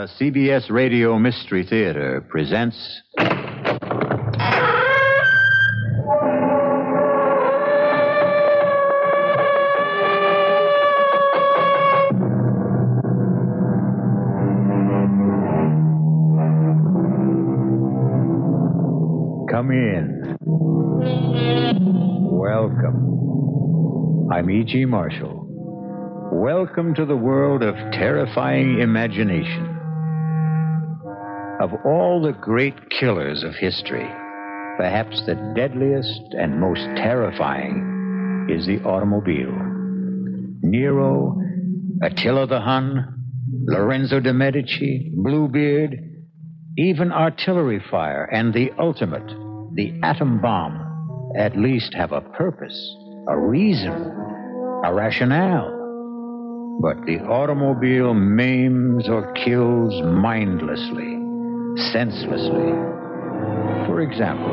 The CBS Radio Mystery Theater presents... Come in. Welcome. I'm E.G. Marshall. Welcome to the world of terrifying imagination. Of all the great killers of history, perhaps the deadliest and most terrifying is the automobile. Nero, Attila the Hun, Lorenzo de Medici, Bluebeard, even artillery fire and the ultimate, the atom bomb, at least have a purpose, a reason, a rationale. But the automobile maims or kills mindlessly, senselessly. For example,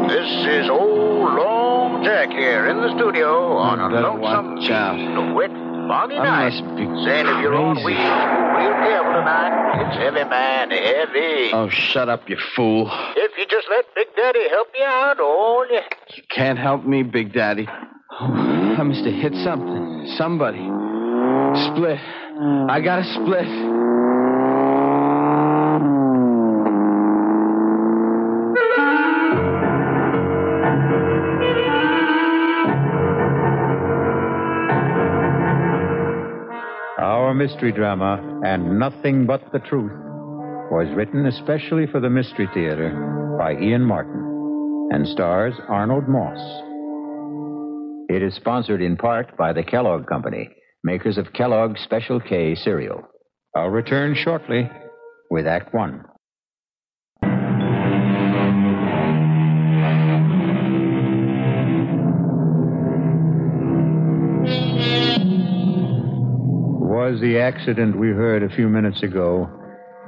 this is old Long Jack here in the studio on a lonesome, wet, foggy night. Saying if you're on wheels, real careful tonight. It's heavy, man, heavy. Oh, shut up, you fool. If you just let Big Daddy help you out, all you... You can't help me, Big Daddy. Oh, I must have hit something. Somebody. Split. I got a split. our mystery drama, And Nothing But the Truth, was written especially for the Mystery Theater by Ian Martin and stars Arnold Moss. It is sponsored in part by the Kellogg Company, makers of Kellogg's Special K cereal. I'll return shortly with Act One. Was the accident we heard a few minutes ago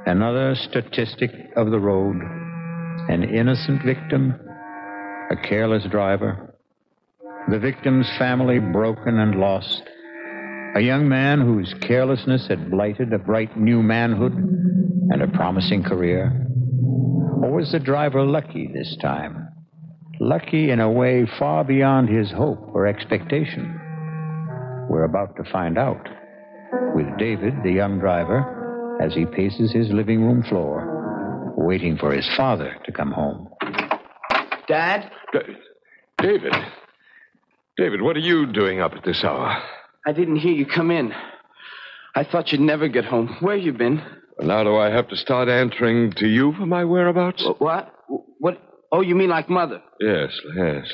another statistic of the road? An innocent victim? A careless driver? The victim's family broken and lost? A young man whose carelessness had blighted a bright new manhood and a promising career? Or was the driver lucky this time? Lucky in a way far beyond his hope or expectation? We're about to find out with David, the young driver, as he paces his living room floor, waiting for his father to come home. Dad? David. David, what are you doing up at this hour? I didn't hear you come in. I thought you'd never get home. Where you been? Well, now do I have to start answering to you for my whereabouts? What? What? Oh, you mean like Mother? Yes,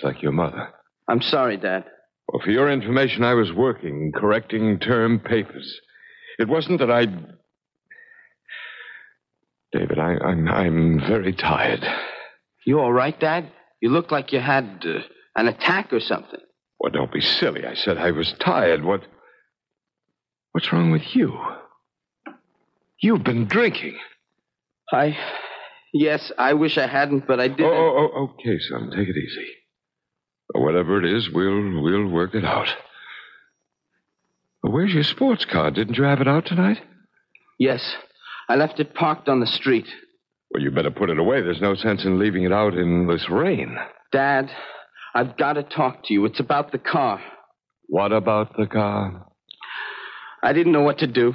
like your mother. I'm sorry, Dad. Well, for your information, I was working, correcting term papers. It wasn't that I... David, I'm very tired. You all right, Dad? You look like you had an attack or something. Well, don't be silly. I said I was tired. What's wrong with you? You've been drinking. Yes, I wish I hadn't, but I did. Oh, okay, son. Take it easy. Whatever it is, we'll work it out. Well, where's your sports car? Didn't you have it out tonight? Yes. I left it parked on the street. Well, you better put it away. There's no sense in leaving it out in this rain. Dad, I've got to talk to you. It's about the car. What about the car? I didn't know what to do.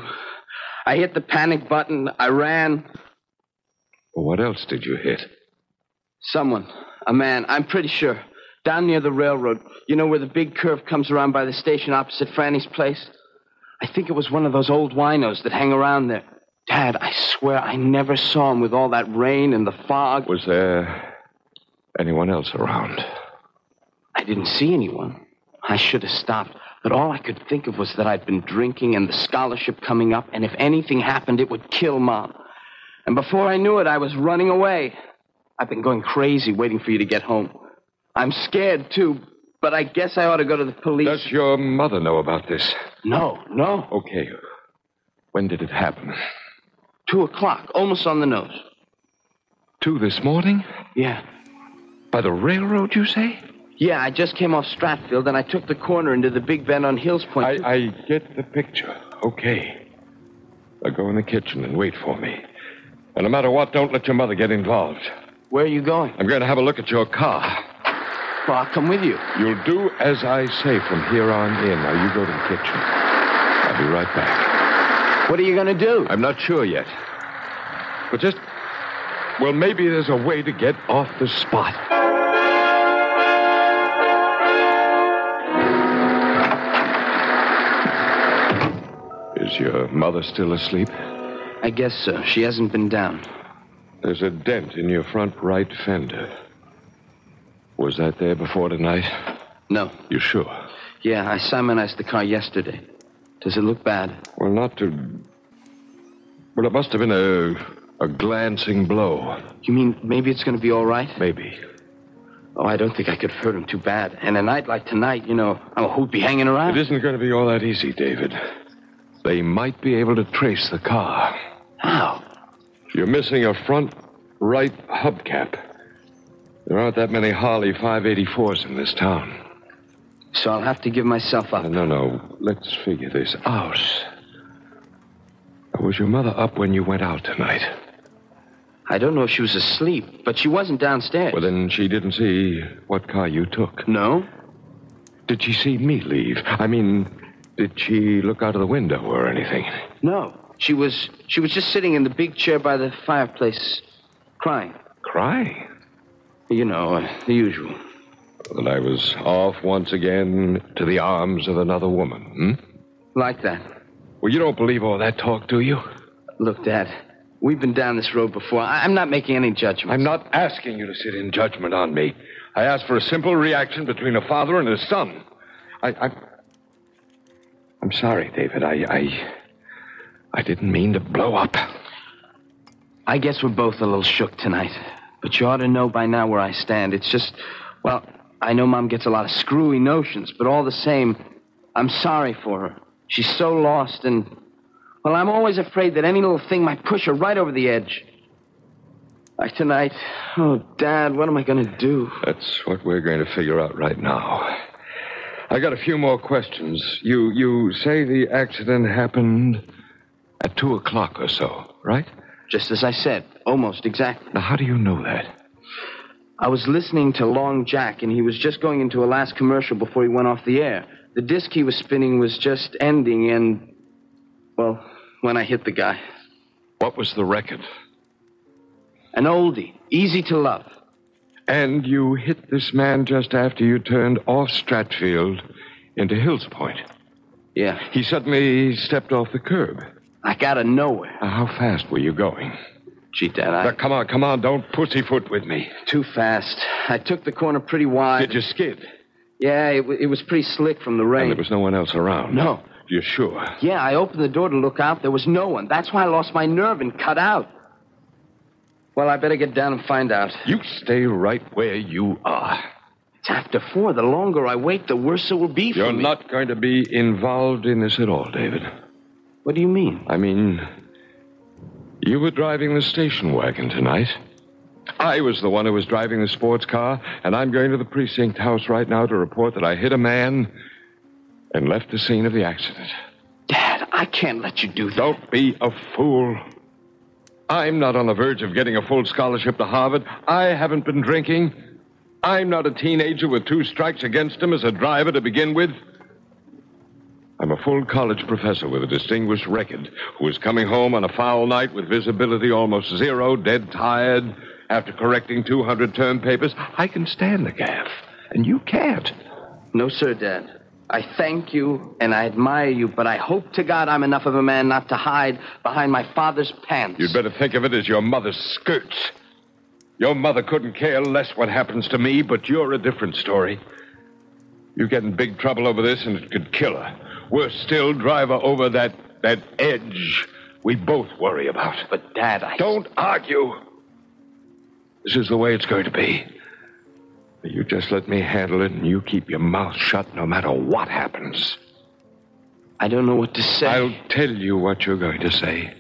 I hit the panic button. I ran. Well, what else did you hit? Someone. A man. I'm pretty sure. Down near the railroad. You know where the big curve comes around by the station opposite Franny's place? I think it was one of those old winos that hang around there. Dad, I swear I never saw him with all that rain and the fog. Was there anyone else around? I didn't see anyone. I should have stopped. But all I could think of was that I'd been drinking and the scholarship coming up, and if anything happened, it would kill Mom. And before I knew it, I was running away. I've been going crazy waiting for you to get home. I'm scared, too, but I guess I ought to go to the police. Does your mother know about this? No. Okay. When did it happen? 2:00, almost on the nose. 2 this morning? Yeah. By the railroad, you say? Yeah, I just came off Stratfield, and I took the corner into the big bend on Hills Point. I get the picture. Okay. Now go in the kitchen and wait for me. And no matter what, don't let your mother get involved. Where are you going? I'm going to have a look at your car. Well, I'll come with you. You'll do as I say from here on in. Now, you go to the kitchen. I'll be right back. What are you going to do? I'm not sure yet. But well, maybe there's a way to get off the spot. Is your mother still asleep? I guess so. She hasn't been down. There's a dent in your front right fender. Was that there before tonight? No. You sure? Yeah, I Simonized the car yesterday. Does it look bad? Well, it must have been a glancing blow. You mean maybe it's going to be all right? Maybe. Oh, I don't think I could hurt him too bad. And a night like tonight, who'd be hanging around? It isn't going to be all that easy, David. They might be able to trace the car. How? You're missing a front right hubcap. There aren't that many Harley 584s in this town. So I'll have to give myself up. No. Let's figure this out. Was your mother up when you went out tonight? I don't know if she was asleep, but she wasn't downstairs. Well, then she didn't see what car you took. No? Did she see me leave? I mean, did she look out of the window or anything? No. She was just sitting in the big chair by the fireplace, crying. Crying? You know, the usual. That I was off once again to the arms of another woman, Like that. Well, you don't believe all that talk, do you? Look, Dad, we've been down this road before. I'm not making any judgments. I'm not asking you to sit in judgment on me. I asked for a simple reaction between a father and his son. I'm sorry, David. I didn't mean to blow up. I guess we're both a little shook tonight. But you ought to know by now where I stand. It's just, well, I know Mom gets a lot of screwy notions, but all the same, I'm sorry for her. She's so lost, and, well, I'm always afraid that any little thing might push her right over the edge. Like tonight, oh, Dad, what am I going to do? That's what we're going to figure out right now. I got a few more questions. You say the accident happened at 2 o'clock or so, right? Just as I said, almost exactly. Now, how do you know that? I was listening to Long Jack, and he was just going into a last commercial before he went off the air. The disc he was spinning was just ending, and, well, when I hit the guy. What was the record? An oldie, Easy to Love. And you hit this man just after you turned off Stratfield into Hills Point. Yeah. He suddenly stepped off the curb. Like out of nowhere. How fast were you going? Gee, Dad, Now, come on, don't pussyfoot with me. Too fast. I took the corner pretty wide. Did you skid? Yeah, it was pretty slick from the rain. And there was no one else around? No. You're sure? Yeah, I opened the door to look out. There was no one. That's why I lost my nerve and cut out. Well, I better get down and find out. You stay right where you are. It's after 4. The longer I wait, the worse it will be for me. You're not going to be involved in this at all, David. What do you mean? I mean, you were driving the station wagon tonight. I was the one who was driving the sports car, and I'm going to the precinct house right now to report that I hit a man and left the scene of the accident. Dad, I can't let you do that. Don't be a fool. I'm not on the verge of getting a full scholarship to Harvard. I haven't been drinking. I'm not a teenager with 2 strikes against him as a driver to begin with. I'm a full college professor with a distinguished record who is coming home on a foul night with visibility almost zero, dead tired, after correcting 200 term papers. I can stand the gaff, and you can't. No, sir, Dad. I thank you, and I admire you, but I hope to God I'm enough of a man not to hide behind my father's pants. You'd better think of it as your mother's skirts. Your mother couldn't care less what happens to me, but you're a different story. You get in big trouble over this, and it could kill her. Worse still, drive her over that edge we both worry about. But, Dad, Don't argue. This is the way it's going to be. You just let me handle it, and you keep your mouth shut no matter what happens. I don't know what to say. I'll tell you what you're going to say.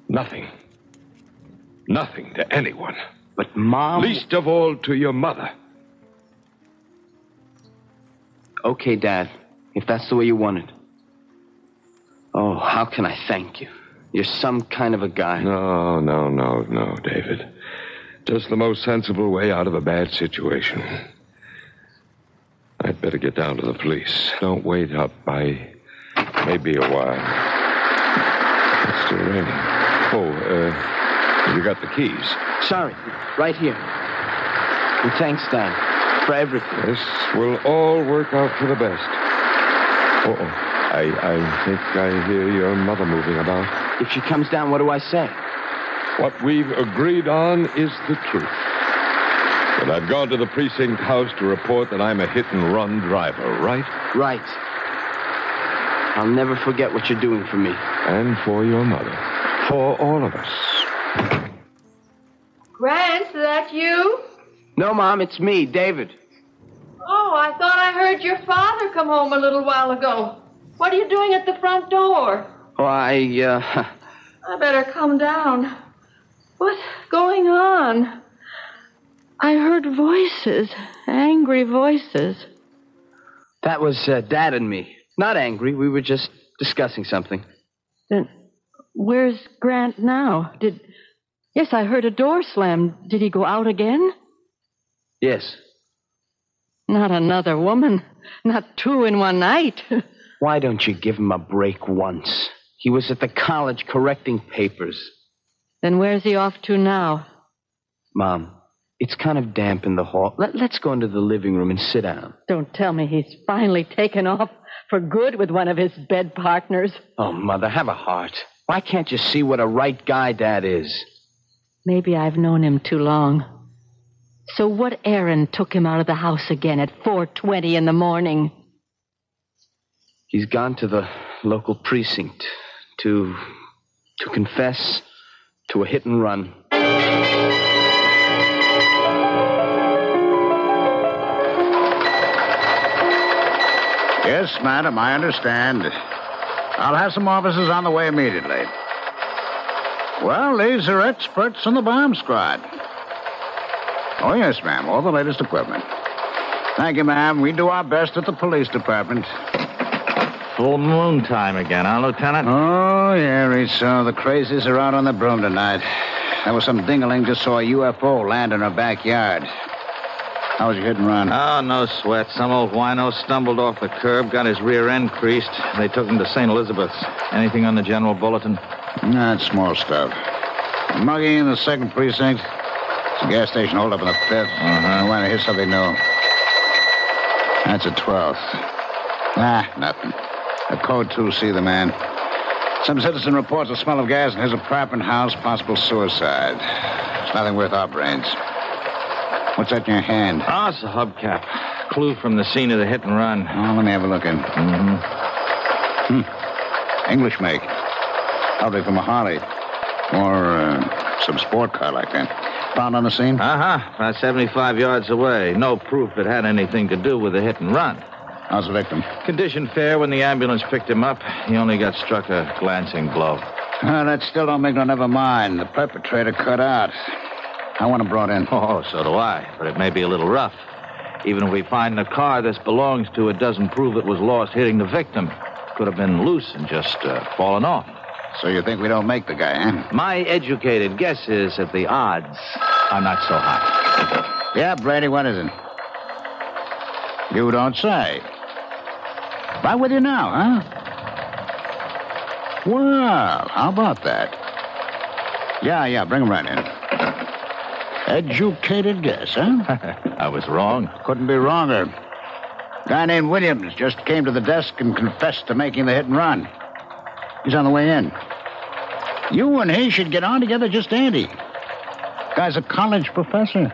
Nothing. Nothing to anyone. But, Mom... Least of all to your mother. Okay, Dad, if that's the way you want it. Oh, how can I thank you? You're some kind of a guy. No, David. Just the most sensible way out of a bad situation. I'd better get down to the police. Don't wait up. I may be a while. It's still raining. You got the keys? Sorry, right here. And thanks, Dad, for everything. This will all work out for the best. I think I hear your mother moving about. If she comes down, what do I say? What we've agreed on is the truth. That I've gone to the precinct house to report that I'm a hit-and-run driver, right? Right. I'll never forget what you're doing for me. And for your mother. For all of us. Grant, is that you? No, Mom, it's me, David. Oh, I thought I heard your father come home a little while ago. What are you doing at the front door? Oh, I better come down. What's going on? I heard voices, angry voices. That was Dad and me. Not angry, we were just discussing something. Then where's Grant now? Yes, I heard a door slam. Did he go out again? Yes. Not another woman. Not two in one night. Why don't you give him a break once? He was at the college correcting papers. Then where's he off to now? Mom, it's kind of damp in the hall. Let's go into the living room and sit down. Don't tell me he's finally taken off for good with one of his bed partners. Oh, Mother, have a heart. Why can't you see what a right guy Dad is? Maybe I've known him too long. So what errand took him out of the house again at 4:20 in the morning? He's gone to the local precinct to confess to a hit and run. Yes, madam, I understand. I'll have some officers on the way immediately. Well, these are experts in the bomb squad. Oh, yes, ma'am, all the latest equipment. Thank you, ma'am. We do our best at the police department. Full moon time again, huh, Lieutenant? Oh, yeah, Rizzo. The crazies are out on the broom tonight. There was some dingaling just saw a UFO land in her backyard. How was your hit and run? Oh, no sweat. Some old wino stumbled off the curb, got his rear end creased. They took him to St. Elizabeth's. Anything on the general bulletin? Nah, it's small stuff. Mugging in the 2nd precinct. It's a gas station holdup in the 5th. I want to hit something new. That's a 12th. Nothing. A code 2C, the man. Some citizen reports a smell of gas in his apartment house, possible suicide. It's nothing worth our brains. What's that in your hand? Oh, it's a hubcap. Clue from the scene of the hit and run. Oh, let me have a look in. English make. Probably from a Harley. Or some sport car like that. Found on the scene? About 75 yards away. No proof it had anything to do with the hit and run. How's the victim? Condition fair. When the ambulance picked him up, he only got struck a glancing blow. That still don't make no never mind. The perpetrator cut out. I want him brought in. Oh, so do I. But it may be a little rough. Even if we find the car this belongs to, it doesn't prove it was lost hitting the victim. Could have been loose and just fallen off. So you think we don't make the guy, eh? My educated guess is that the odds are not so high. Yeah, Brady, what is it? You don't say. Right with you now, huh? Well, how about that? Yeah, bring him right in. Educated guess, huh? I was wrong. Couldn't be wronger. Guy named Williams just came to the desk and confessed to making the hit and run. He's on the way in. You and he should get on together just dandy. Guy's a college professor.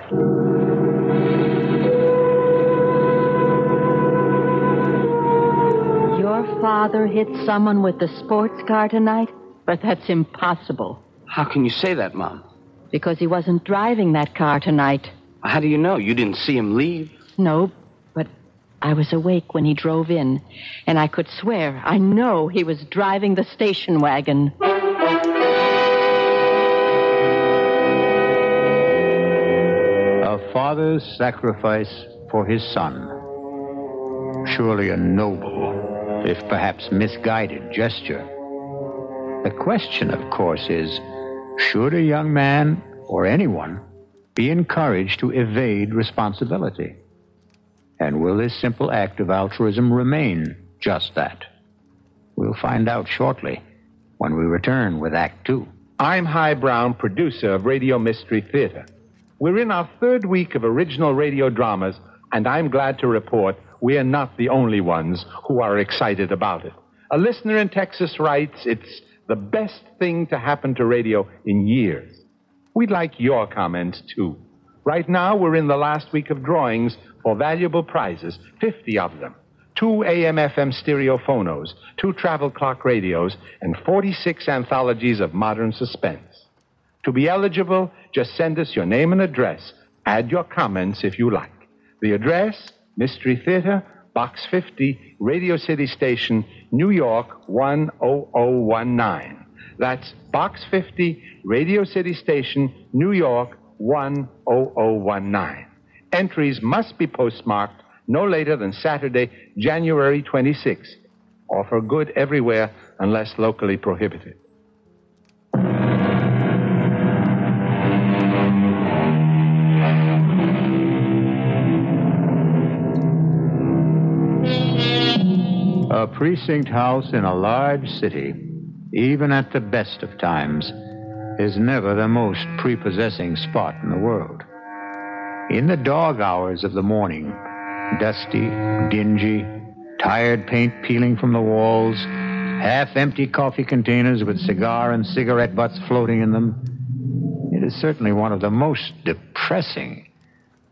Your father hit someone with the sports car tonight? But that's impossible. How can you say that, Mom? Because he wasn't driving that car tonight. How do you know? You didn't see him leave? No, but I was awake when he drove in, and I could swear, I know he was driving the station wagon. A father's sacrifice for his son. surely a noble, if perhaps misguided gesture. The question, of course, is, should a young man, or anyone, be encouraged to evade responsibility? And will this simple act of altruism remain just that? We'll find out shortly when we return with Act Two. I'm Hy Brown, producer of Radio Mystery Theater. We're in our third week of original radio dramas, and I'm glad to report we are not the only ones who are excited about it. A listener in Texas writes, it's the best thing to happen to radio in years. We'd like your comments, too. Right now, we're in the last week of drawings for valuable prizes, 50 of them. 2 AM/FM stereo phonos, 2 travel clock radios, and 46 anthologies of modern suspense. To be eligible, just send us your name and address. Add your comments if you like. The address, Mystery Theater, Box 50, Radio City Station, New York 10019. That's Box 50, Radio City Station, New York 10019. Entries must be postmarked no later than Saturday, January 26th. Offer good everywhere unless locally prohibited. A precinct house in a large city, even at the best of times, is never the most prepossessing spot in the world. In the dog hours of the morning, dusty, dingy, tired paint peeling from the walls, half-empty coffee containers with cigar and cigarette butts floating in them, it is certainly one of the most depressing,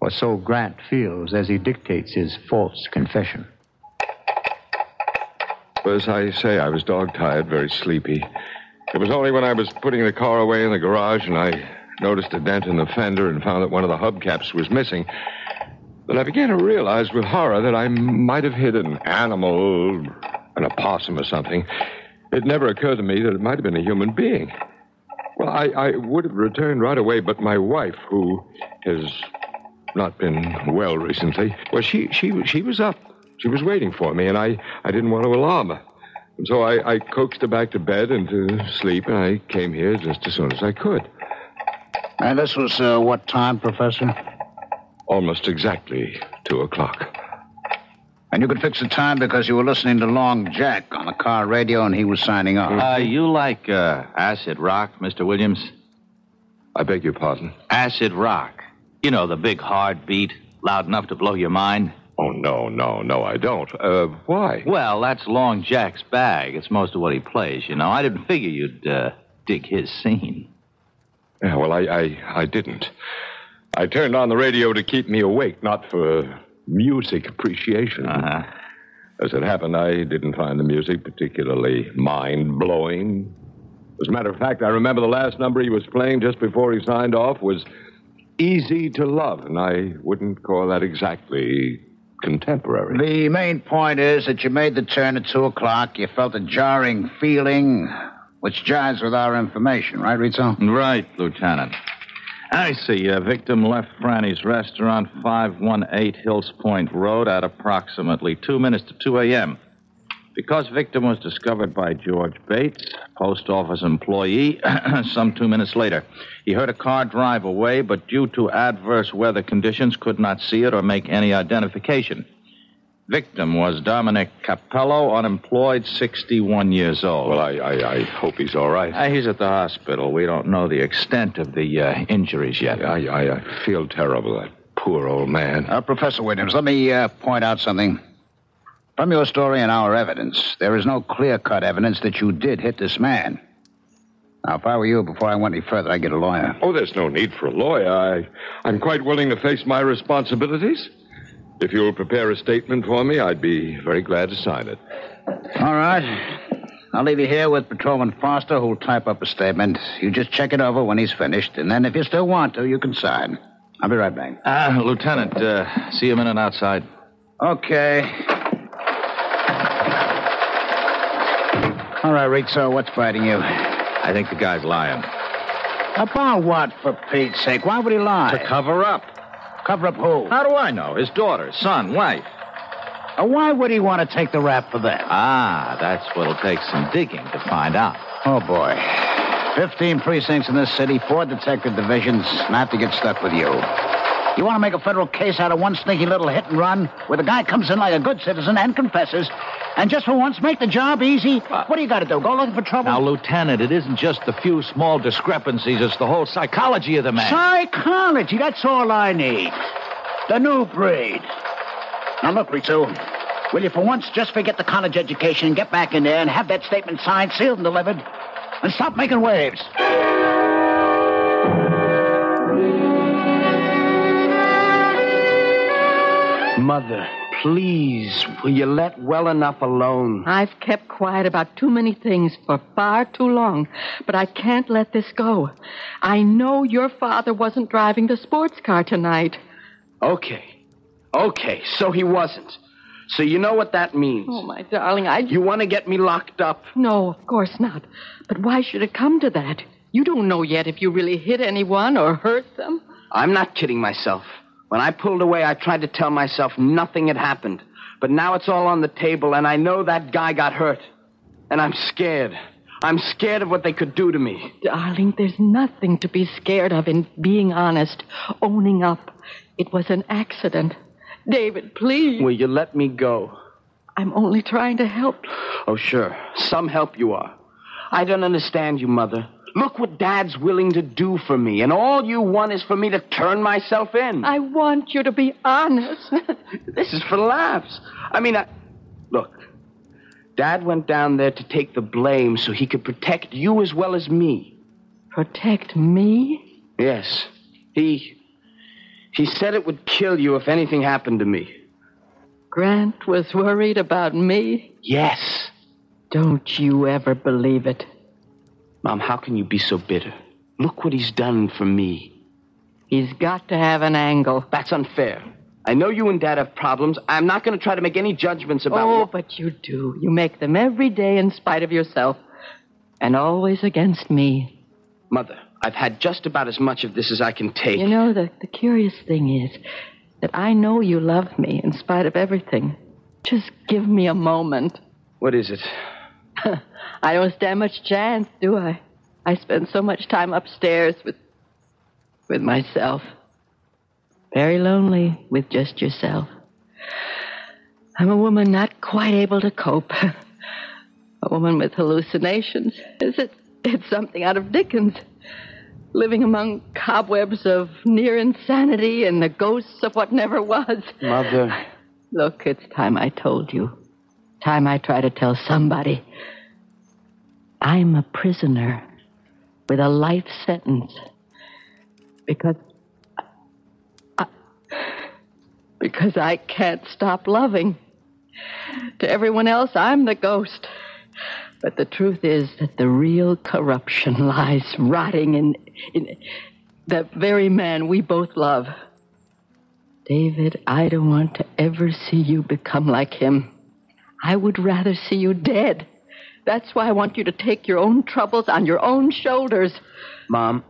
or so Grant feels as he dictates his false confession. As I say, I was dog-tired, very sleepy. It was only when I was putting the car away in the garage and I noticed a dent in the fender and found that one of the hubcaps was missing that I began to realize with horror that I might have hit an animal, an opossum or something. It never occurred to me that it might have been a human being. Well, I would have returned right away, but my wife, who has not been well recently, well, she was up. She was waiting for me, and I didn't want to alarm her. And so I coaxed her back to bed and to sleep, and I came here just as soon as I could. And this was what time, Professor? Almost exactly 2 o'clock. And you could fix the time because you were listening to Long Jack on the car radio and he was signing off. You like acid rock, Mr. Williams? I beg your pardon? Acid rock. You know, the big hard beat, loud enough to blow your mind. Oh, no, I don't. Why? Well, that's Long Jack's bag. It's most of what he plays, you know. I didn't figure you'd dig his scene. Yeah, well, I didn't. I turned on the radio to keep me awake, not for music appreciation. Uh-huh. As it happened, I didn't find the music particularly mind-blowing. As a matter of fact, I remember the last number he was playing just before he signed off was Easy to Love, and I wouldn't call that exactly contemporary. The main point is that you made the turn at 2 o'clock. You felt a jarring feeling, which jives with our information, right, Rizzo? Right, Lieutenant. I see. Victim left Franny's restaurant, 518 Hills Point Road, at approximately 2 minutes to 2 a.m. Because victim was discovered by George Bates, post office employee, some 2 minutes later. He heard a car drive away, but due to adverse weather conditions, could not see it or make any identification. Victim was Dominic Capello, unemployed, 61 years old. Well, I hope he's all right. He's at the hospital. We don't know the extent of the injuries yet. I feel terrible, that poor old man. Professor Williams, let me point out something. From your story and our evidence, there is no clear-cut evidence that you did hit this man. Now, if I were you, before I went any further, I'd get a lawyer. Oh, there's no need for a lawyer. I'm quite willing to face my responsibilities. If you'll prepare a statement for me, I'd be very glad to sign it. All right. I'll leave you here with Patrolman Foster, who'll type up a statement. You just check it over when he's finished, and then if you still want to, you can sign. I'll be right back. Lieutenant, see you a minute outside. Okay. All right, Rizzo, what's biting you? I think the guy's lying. About what, for Pete's sake? Why would he lie? To cover up. Cover up who? How do I know? His daughter, son, wife. Why would he want to take the rap for that? Ah, that's what'll take some digging to find out. Oh, boy. 15 precincts in this city, 4 detective divisions, not to get stuck with you. You want to make a federal case out of one sneaky little hit and run where the guy comes in like a good citizen and confesses, and just for once make the job easy? What do you got to do? Go looking for trouble? Now, Lieutenant, it isn't just the few small discrepancies. It's the whole psychology of the man. Psychology, that's all I need. The new breed. Now, look, Ritsu, will you for once just forget the college education and get back in there and have that statement signed, sealed, and delivered, and stop making waves? Mother, please, will you let well enough alone? I've kept quiet about too many things for far too long, but I can't let this go. I know your father wasn't driving the sports car tonight. Okay, so he wasn't. So you know what that means. Oh, my darling, You want to get me locked up? No, of course not. But why should it come to that? You don't know yet if you really hit anyone or hurt them. I'm not kidding myself. When I pulled away, I tried to tell myself nothing had happened. But now it's all on the table, and I know that guy got hurt. And I'm scared. I'm scared of what they could do to me. Darling, there's nothing to be scared of in being honest, owning up. It was an accident. David, please. Will you let me go? I'm only trying to help you. Oh, sure. Some help you are. I don't understand you, Mother. Look what Dad's willing to do for me, and all you want is for me to turn myself in. I want you to be honest. This is for laughs. Look, Dad went down there to take the blame so he could protect you as well as me. Protect me? Yes. He said it would kill you if anything happened to me. Grant was worried about me? Yes. Don't you ever believe it. Mom, how can you be so bitter? Look what he's done for me. He's got to have an angle. That's unfair. I know you and Dad have problems. I'm not going to try to make any judgments about... But you do. You make them every day in spite of yourself. And always against me. Mother, I've had just about as much of this as I can take. You know, the curious thing is that I know you love me in spite of everything. Just give me a moment. What is it? I don't stand much chance, do I? I spend so much time upstairs with myself. Very lonely with just yourself. I'm a woman not quite able to cope. A woman with hallucinations. It's something out of Dickens. Living among cobwebs of near insanity and the ghosts of what never was. Mother. Look, it's time I told you. Time I try to tell somebody. I'm a prisoner with a life sentence because I can't stop loving. To everyone else, I'm the ghost. But the truth is that the real corruption lies rotting in the very man we both love. David, I don't want to ever see you become like him. I would rather see you dead. That's why I want you to take your own troubles on your own shoulders. Mom,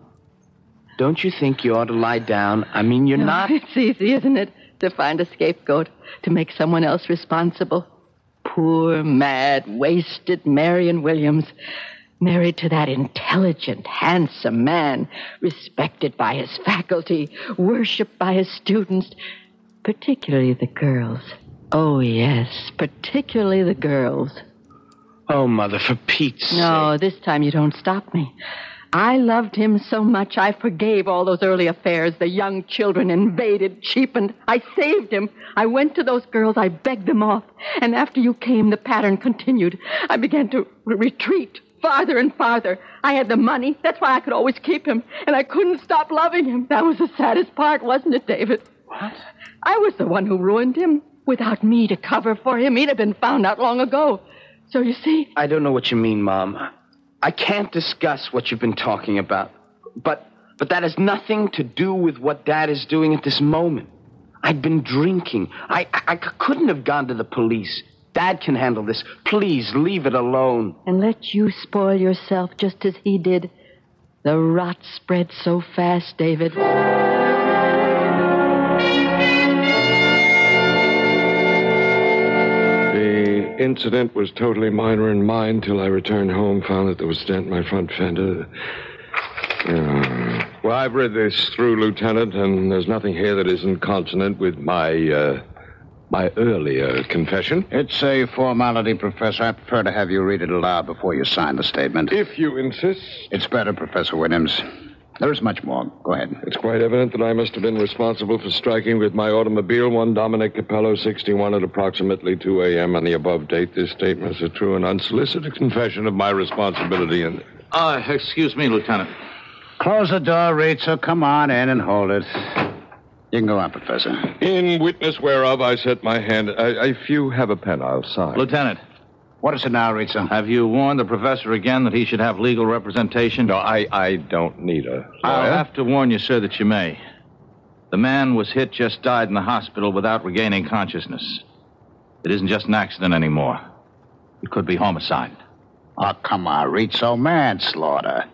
don't you think you ought to lie down? You're not... It's easy, isn't it, to find a scapegoat, to make someone else responsible. Poor, mad, wasted Marion Williams, married to that intelligent, handsome man, respected by his faculty, worshipped by his students, particularly the girls. Oh, yes, particularly the girls. Oh, Mother, for Pete's sake. No, this time you don't stop me. I loved him so much I forgave all those early affairs. The young children invaded, cheapened. I saved him. I went to those girls. I begged them off. And after you came, the pattern continued. I began to retreat farther and farther. I had the money. That's why I could always keep him. And I couldn't stop loving him. That was the saddest part, wasn't it, David? What? I was the one who ruined him. Without me to cover for him, he'd have been found out long ago. So you see... I don't know what you mean, Mom. I can't discuss what you've been talking about. But that has nothing to do with what Dad is doing at this moment. I'd been drinking. I couldn't have gone to the police. Dad can handle this. Please, leave it alone. And let you spoil yourself just as he did. The rot spread so fast, David. incident was totally minor in mine till I returned home, found that there was a dent in my front fender. Well, I've read this through, Lieutenant, and there's nothing here that isn't consonant with my earlier confession. It's a formality, Professor. I prefer to have you read it aloud before you sign the statement. If you insist. It's better, Professor Williams. There is much more. Go ahead. It's quite evident that I must have been responsible for striking with my automobile one Dominic Capello, 61, at approximately 2 a.m. on the above date. This statement is a true and unsolicited confession of my responsibility in... Excuse me, Lieutenant. Close the door, Rizzo. Come on in and hold it. You can go on, Professor. In witness whereof I set my hand... if you have a pen, I'll sign. Lieutenant. What is it now, Rizzo? Have you warned the professor again that he should have legal representation? No, I don't need a lawyer. I'll have to warn you, sir, that you may. The man was hit, just died in the hospital without regaining consciousness. It isn't just an accident anymore. It could be homicide. Oh, come on, Rizzo. Manslaughter.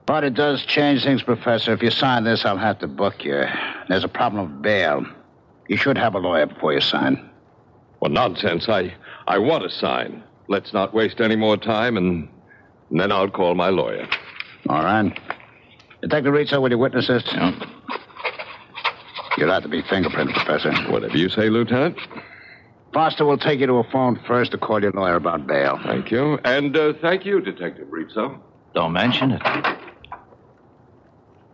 But it does change things, Professor. If you sign this, I'll have to book you. There's a problem of bail. You should have a lawyer before you sign. Well, nonsense. I want to sign. Let's not waste any more time, and then I'll call my lawyer. All right. Detective Rizzo, will you witness this? Yeah. You'll have to be fingerprinted, Professor. Whatever you say, Lieutenant. Foster will take you to a phone first to call your lawyer about bail. Thank you. And thank you, Detective Rizzo. Don't mention it.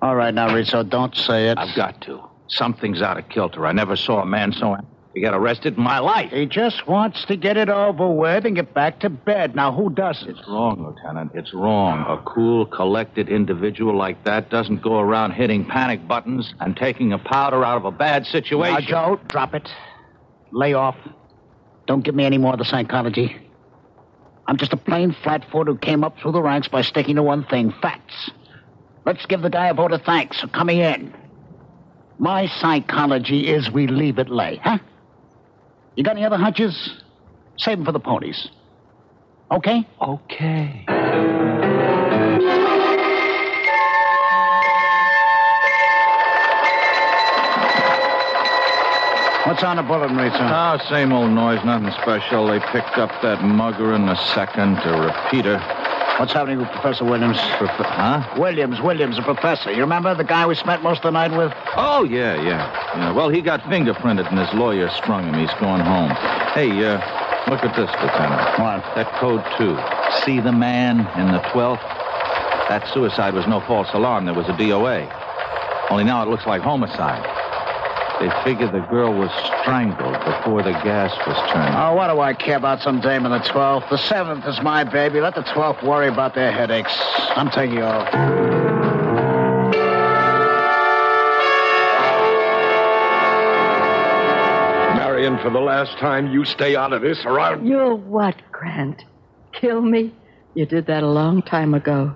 All right, now, Rizzo, don't say it. I've got to. Something's out of kilter. I never saw a man so angry to get arrested in my life. He just wants to get it over with and get back to bed. Now, who doesn't? It's wrong, Lieutenant. It's wrong. A cool, collected individual like that doesn't go around hitting panic buttons and taking a powder out of a bad situation. Now, Joe, drop it. Lay off. Don't give me any more of the psychology. I'm just a plain flatfoot who came up through the ranks by sticking to one thing, facts. Let's give the guy a vote of thanks for coming in. My psychology is we leave it lay, huh? You got any other hunches? Save them for the ponies. Okay? Okay. What's on the bulletin, Rizzo? Oh, same old noise, nothing special. They picked up that mugger in the second, a repeater. What's happening with Professor Williams? Huh? Williams, the professor. You remember the guy we spent most of the night with? Oh, yeah. Well, he got fingerprinted and his lawyer sprung him. He's going home. Hey, look at this, Lieutenant. What? That code 2. See the man in the 12th? That suicide was no false alarm. There was a DOA. Only now it looks like homicide. They figured the girl was strangled before the gas was turned. Oh, what do I care about some dame in the 12th? The 7th is my baby. Let the 12th worry about their headaches. I'm taking you off. Marion, for the last time, you stay out of this or I'll... You'll what, Grant? Kill me? You did that a long time ago.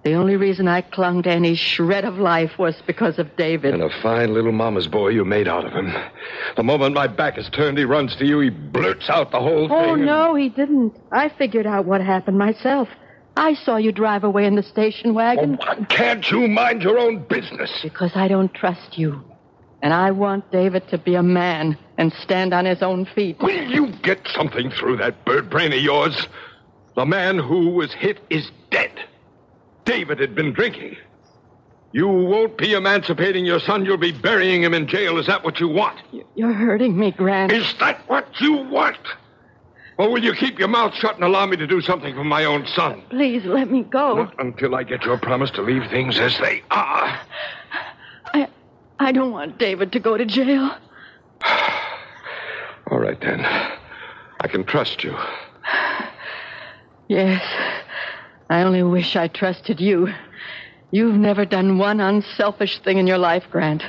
The only reason I clung to any shred of life was because of David. And a fine little mama's boy you made out of him. The moment my back is turned, he runs to you. He blurts out the whole thing. Oh, no, he didn't. I figured out what happened myself. I saw you drive away in the station wagon. Oh, can't you mind your own business? Because I don't trust you. And I want David to be a man and stand on his own feet. Will you get something through that bird brain of yours? The man who was hit is dead. David had been drinking. You won't be emancipating your son. You'll be burying him in jail. Is that what you want? You're hurting me, Grant. Is that what you want? Or will you keep your mouth shut and allow me to do something for my own son? Please, let me go. Not until I get your promise to leave things as they are. I don't want David to go to jail. All right, then. I can trust you. Yes. I only wish I trusted you. You've never done one unselfish thing in your life, Grant.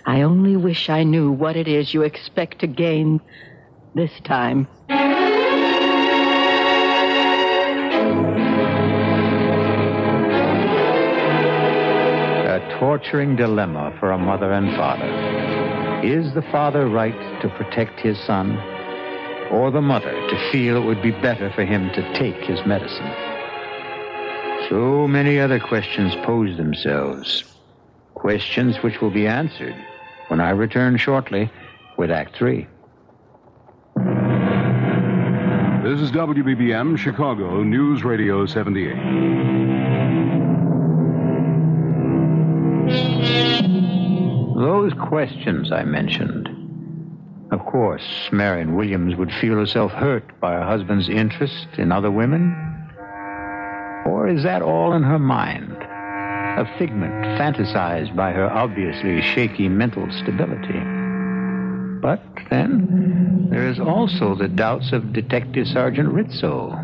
I only wish I knew what it is you expect to gain this time. A torturing dilemma for a mother and father. Is the father right to protect his son, or the mother to feel it would be better for him to take his medicine? So many other questions pose themselves. Questions which will be answered when I return shortly with Act 3. This is WBBM, Chicago, News Radio 78. Those questions I mentioned. Of course, Marion Williams would feel herself hurt by her husband's interest in other women. Or is that all in her mind? A figment fantasized by her obviously shaky mental stability. But then, there is also the doubts of Detective Sergeant Rizzo.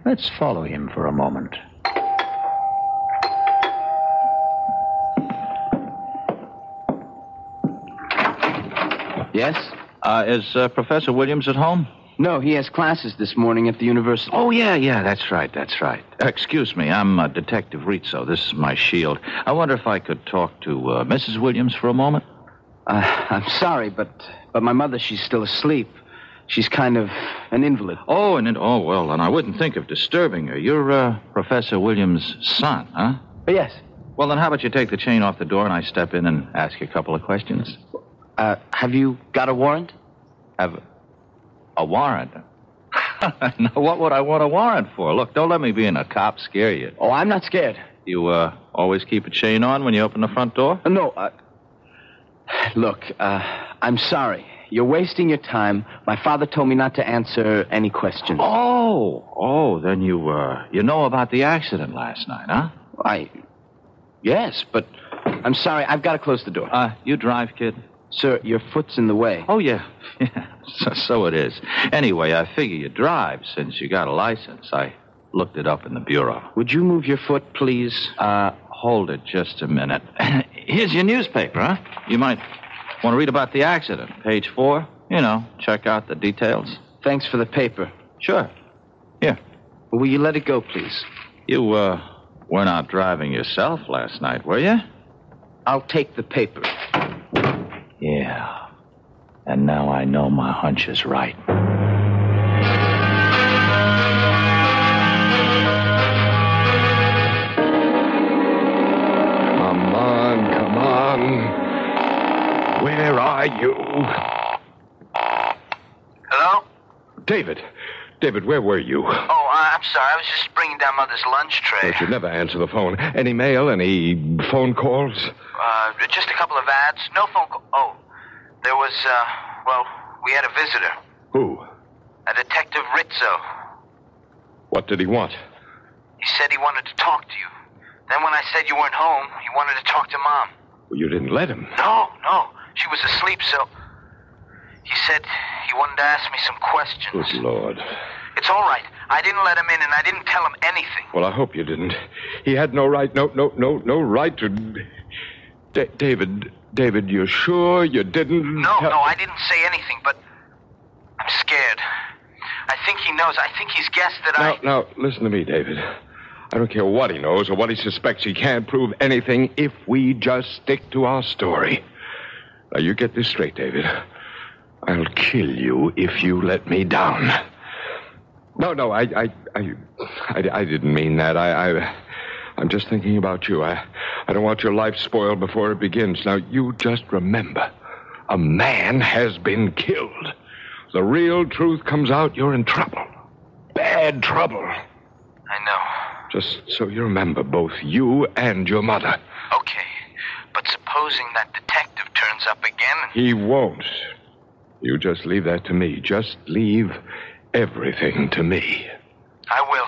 Let's follow him for a moment. Yes? Is Professor Williams at home? No, he has classes this morning at the university. Oh, yeah, that's right. Excuse me, I'm Detective Rizzo. This is my shield. I wonder if I could talk to Mrs. Williams for a moment? I'm sorry, but my mother, she's still asleep. She's kind of an invalid. Oh, well, then I wouldn't think of disturbing her. You're Professor Williams' son, huh? Yes. Well, then how about you take the chain off the door and I step in and ask you a couple of questions? Have you got a warrant? Have a warrant? No, what would I want a warrant for? Look, don't let me being a cop scare you. Oh, I'm not scared. You always keep a chain on when you open the front door? No, look, I'm sorry. You're wasting your time. My father told me not to answer any questions. Oh, then you know about the accident last night, huh? Yes, but I'm sorry. I've got to close the door. You drive, kid? Sir, your foot's in the way. Oh, yeah. So it is. Anyway, I figure you drive since you got a license. I looked it up in the bureau. Would you move your foot, please? Hold it just a minute. Here's your newspaper, huh? You might want to read about the accident. Page 4. Check out the details. Thanks for the paper. Sure. Here. Will you let it go, please? You, weren't out driving yourself last night, were you? I'll take the paper. Yeah. And now I know my hunch is right. Come on. Where are you? Hello? David, where were you? Oh, I'm sorry. I was just bringing down Mother's lunch tray. You should never answer the phone. Any mail, any phone calls? Just a couple of ads. No phone call. Oh, there was, we had a visitor. Who? A Detective Rizzo. What did he want? He said he wanted to talk to you. Then when I said you weren't home, he wanted to talk to Mom. Well, you didn't let him. No. She was asleep, so... He said he wanted to ask me some questions. Good Lord. It's all right. I didn't let him in, and I didn't tell him anything. Well, I hope you didn't. He had no right, no right to... David, you're sure you didn't... No, I didn't say anything, but I'm scared. I think he knows. I think he's guessed that Now, listen to me, David. I don't care what he knows or what he suspects. He can't prove anything if we just stick to our story. Now, you get this straight, David. I'll kill you if you let me down. No, I didn't mean that. I'm just thinking about you. I don't want your life spoiled before it begins. Now, you just remember, a man has been killed. The real truth comes out, you're in trouble. Bad trouble. I know. Just so you remember, both you and your mother. Okay, but supposing that detective turns up again... He won't. You just leave that to me. Just leave everything to me. I will.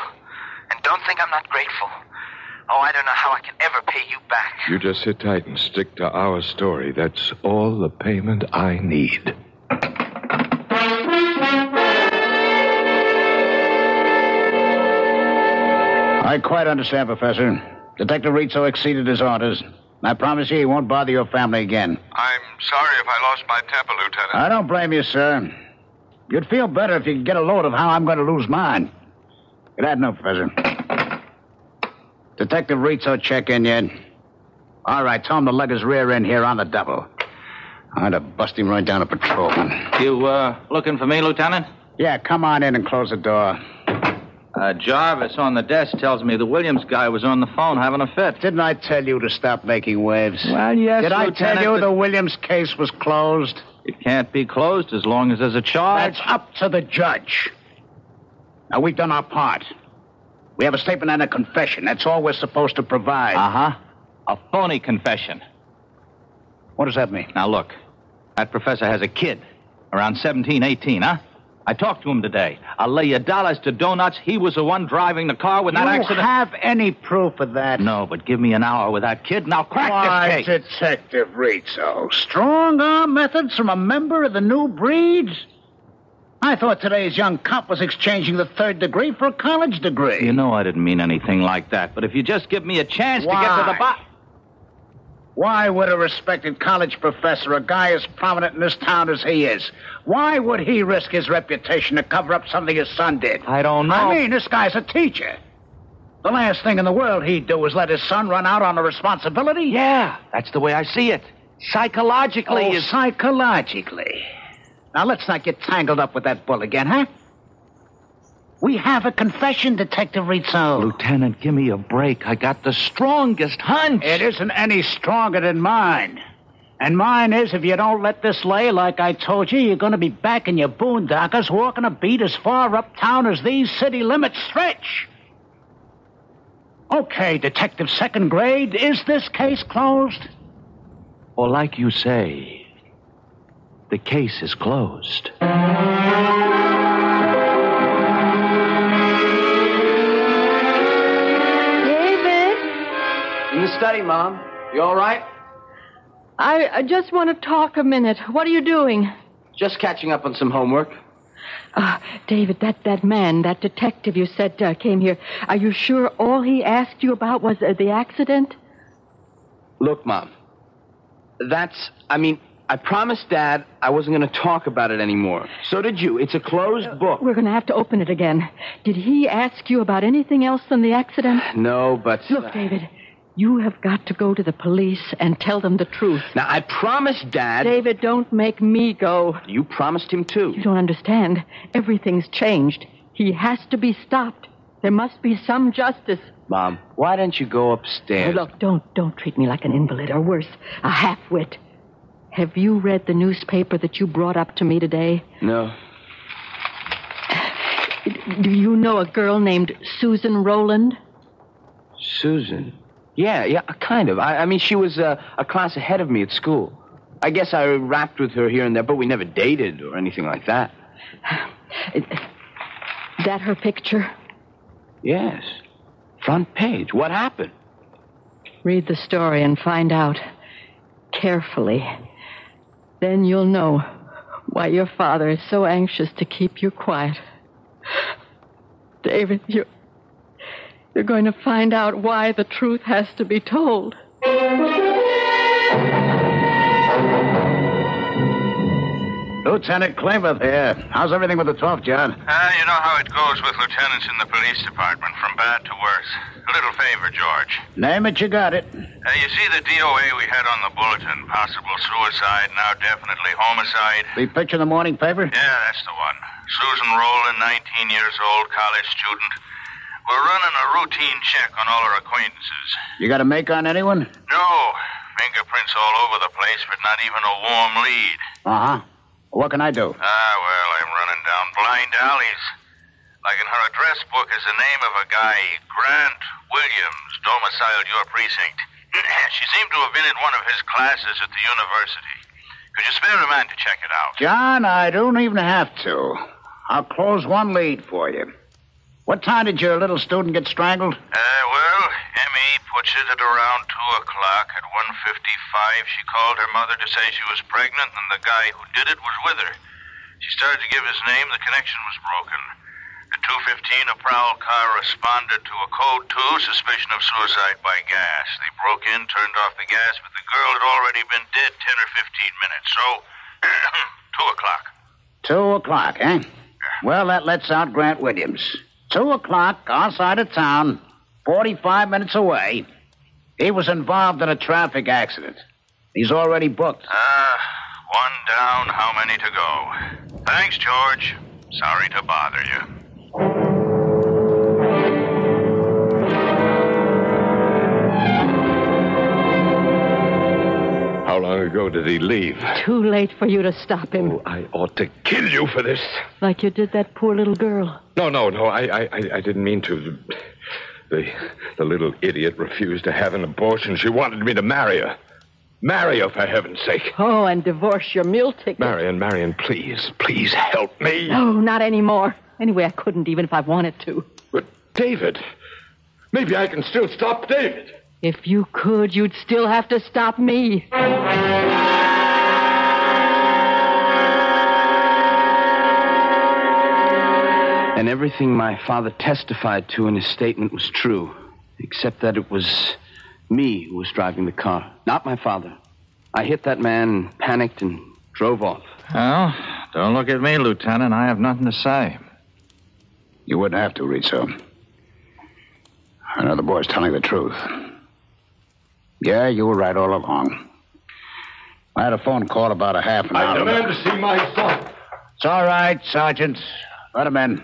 And don't think I'm not grateful. Oh, I don't know how I can ever pay you back. You just sit tight and stick to our story. That's all the payment I need. I quite understand, Professor. Detective Rizzo exceeded his orders. I promise you he won't bother your family again. I'm sorry if I lost my temper, Lieutenant. I don't blame you, sir. You'd feel better if you could get a load of how I'm going to lose mine. Get that note, Professor. Detective Rizzo check in yet? All right, tell him to lug his rear end here on the double. I'd have bust him right down a patrolman. You, looking for me, Lieutenant? Yeah, come on in and close the door. Jarvis on the desk tells me the Williams guy was on the phone having a fit. Didn't I tell you to stop making waves? Well, yes, Did Lieutenant, I tell you the Williams case was closed? It can't be closed as long as there's a charge. That's up to the judge. Now, we've done our part. We have a statement and a confession. That's all we're supposed to provide. Uh-huh. A phony confession. What does that mean? Now, look. That professor has a kid. Around 17, 18, huh? I talked to him today. I'll lay you dollars to donuts. He was the one driving the car when that accident... You have any proof of that? No, but give me an hour with that kid and I'll crack this case. Detective Rizzo. Strong-arm methods from a member of the new breed? I thought today's young cop was exchanging the third degree for a college degree. You know I didn't mean anything like that, but if you just give me a chance to get to the bottom... Why would a respected college professor, a guy as prominent in this town as he is, why would he risk his reputation to cover up something his son did? I don't know. I mean, this guy's a teacher. The last thing in the world he'd do is let his son run out on a responsibility? Yeah, that's the way I see it. Psychologically... Psychologically. Now, let's not get tangled up with that bull again, huh? We have a confession, Detective Rizzo. Lieutenant, give me a break. I got the strongest hunch. It isn't any stronger than mine. And mine is, if you don't let this lay like I told you, you're going to be back in your boondockers walking a beat as far uptown as these city limits stretch. Okay, Detective Second Grade, is this case closed? Or like you say, the case is closed. In the study, Mom. You all right? I just want to talk a minute. What are you doing? Just catching up on some homework. David, that man, that detective you said came here, are you sure all he asked you about was the accident? Look, Mom. I promised Dad I wasn't going to talk about it anymore. So did you. It's a closed book. We're going to have to open it again. Did he ask you about anything else than the accident? No, but... Look, David, you have got to go to the police and tell them the truth. Now, I promised Dad... David, don't make me go. You promised him, too. You don't understand. Everything's changed. He has to be stopped. There must be some justice. Mom, why don't you go upstairs? Hey, look, don't treat me like an invalid, or worse, a half-wit. Have you read the newspaper that you brought up to me today? No. Do you know a girl named Susan Rowland? Susan? Yeah, kind of. I mean, she was a class ahead of me at school. I guess I rapped with her here and there, but we never dated or anything like that. That her picture? Yes. Front page. What happened? Read the story and find out. Carefully. Then you'll know why your father is so anxious to keep you quiet. David, you're going to find out why the truth has to be told. Lieutenant Klamath here. How's everything with the 12th, John? You know how it goes with lieutenants in the police department, from bad to worse. A little favor, George. Name it, you got it. You see the DOA we had on the bulletin? Possible suicide, now definitely homicide. The picture in the morning paper? Yeah, that's the one. Susan Rowland, 19 years old, college student. We're running a routine check on all our acquaintances. You got a make on anyone? No. Fingerprints all over the place, but not even a warm lead. Uh-huh. What can I do? Well, I'm running down blind alleys. Like in her address book is the name of a guy, Grant Williams, domiciled your precinct. She seemed to have been in one of his classes at the university. Could you spare a man to check it out? John, I don't even have to. I'll close one lead for you. What time did your little student get strangled? Well, Emmy puts it at around 2 o'clock. At 1:55, she called her mother to say she was pregnant and the guy who did it was with her. She started to give his name. The connection was broken. At 2:15, a prowl car responded to a code 2, suspicion of suicide by gas. They broke in, turned off the gas, but the girl had already been dead 10 or 15 minutes. So, 2 o'clock. 2 o'clock, eh? Well, that lets out Grant Williams. 2 o'clock, our side of town, 45 minutes away. He was involved in a traffic accident. He's already booked. One down, how many to go? Thanks, George. Sorry to bother you. How long ago ago did he leave? Too late for you to stop him. Oh, I ought to kill you for this. Like you did that poor little girl. No. I didn't mean to. The little idiot refused to have an abortion. She wanted me to marry her. Marry her, for heaven's sake. Oh, and divorce your meal ticket. Marion, please help me. No, not anymore. Anyway, I couldn't even if I wanted to. But David, maybe I can still stop David. If you could, you'd still have to stop me. And everything my father testified to in his statement was true, except that it was me who was driving the car, not my father. I hit that man, panicked, and drove off. Well, don't look at me, Lieutenant. I have nothing to say. You wouldn't have to, Rizzo. I know the boy's telling the truth. Yeah, you were right all along. I had a phone call about a half an hour. I demand to see my son. It's all right, Sergeant. Let him in.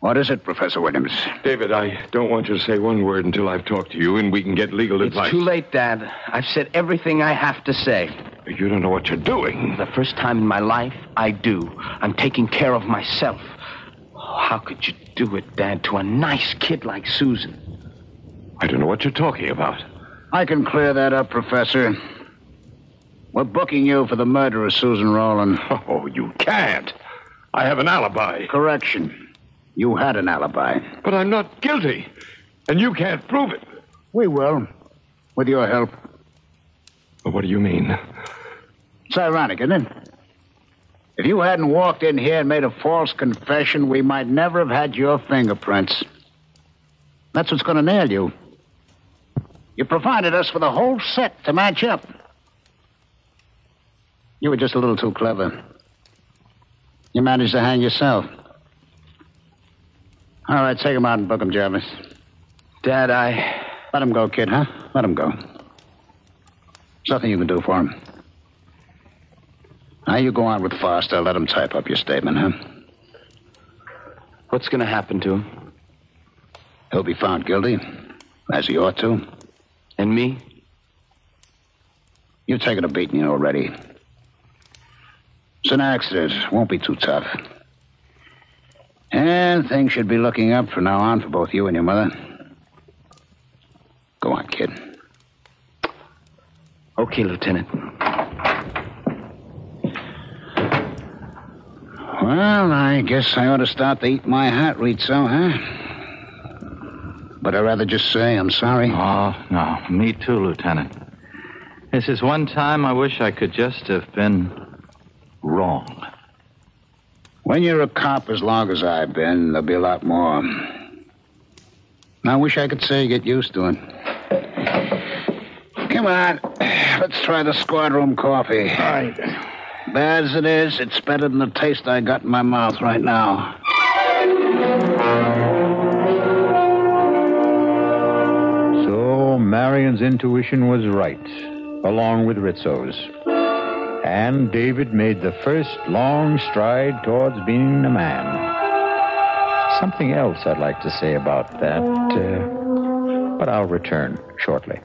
What is it, Professor Williams? David, I don't want you to say one word until I've talked to you and we can get legal advice. It's too late, Dad. I've said everything I have to say. You don't know what you're doing. For the first time in my life, I do. I'm taking care of myself. Oh, how could you do it, Dad, to a nice kid like Susan? I don't know what you're talking about. I can clear that up, Professor. We're booking you for the murder of Susan Rowland. Oh, you can't. I have an alibi. Correction. You had an alibi. But I'm not guilty. And you can't prove it. We will. With your help. Well, what do you mean? It's ironic, isn't it? If you hadn't walked in here and made a false confession, we might never have had your fingerprints. That's what's going to nail you. You provided us with a whole set to match up. You were just a little too clever. You managed to hang yourself. All right, take him out and book him, Jarvis. Dad, Let him go, kid, huh? Let him go. There's nothing you can do for him. Now you go on with Foster. Let him type up your statement, huh? What's going to happen to him? He'll be found guilty, as he ought to. And me? You've taken a beating already. It's an accident. Won't be too tough. And things should be looking up from now on for both you and your mother. Go on, kid. Okay, Lieutenant. Well, I guess I ought to start to eat my hat, Rizzo, huh? But I'd rather just say I'm sorry. Oh, no. Me too, Lieutenant. This is one time I wish I could just have been wrong. When you're a cop as long as I've been, there'll be a lot more. I wish I could say you get used to it. Come on. Let's try the squad room coffee. All right. Bad as it is, it's better than the taste I got in my mouth right now. So Marion's intuition was right, along with Rizzo's. And David made the first long stride towards being a man. Something else I'd like to say about that, but I'll return shortly.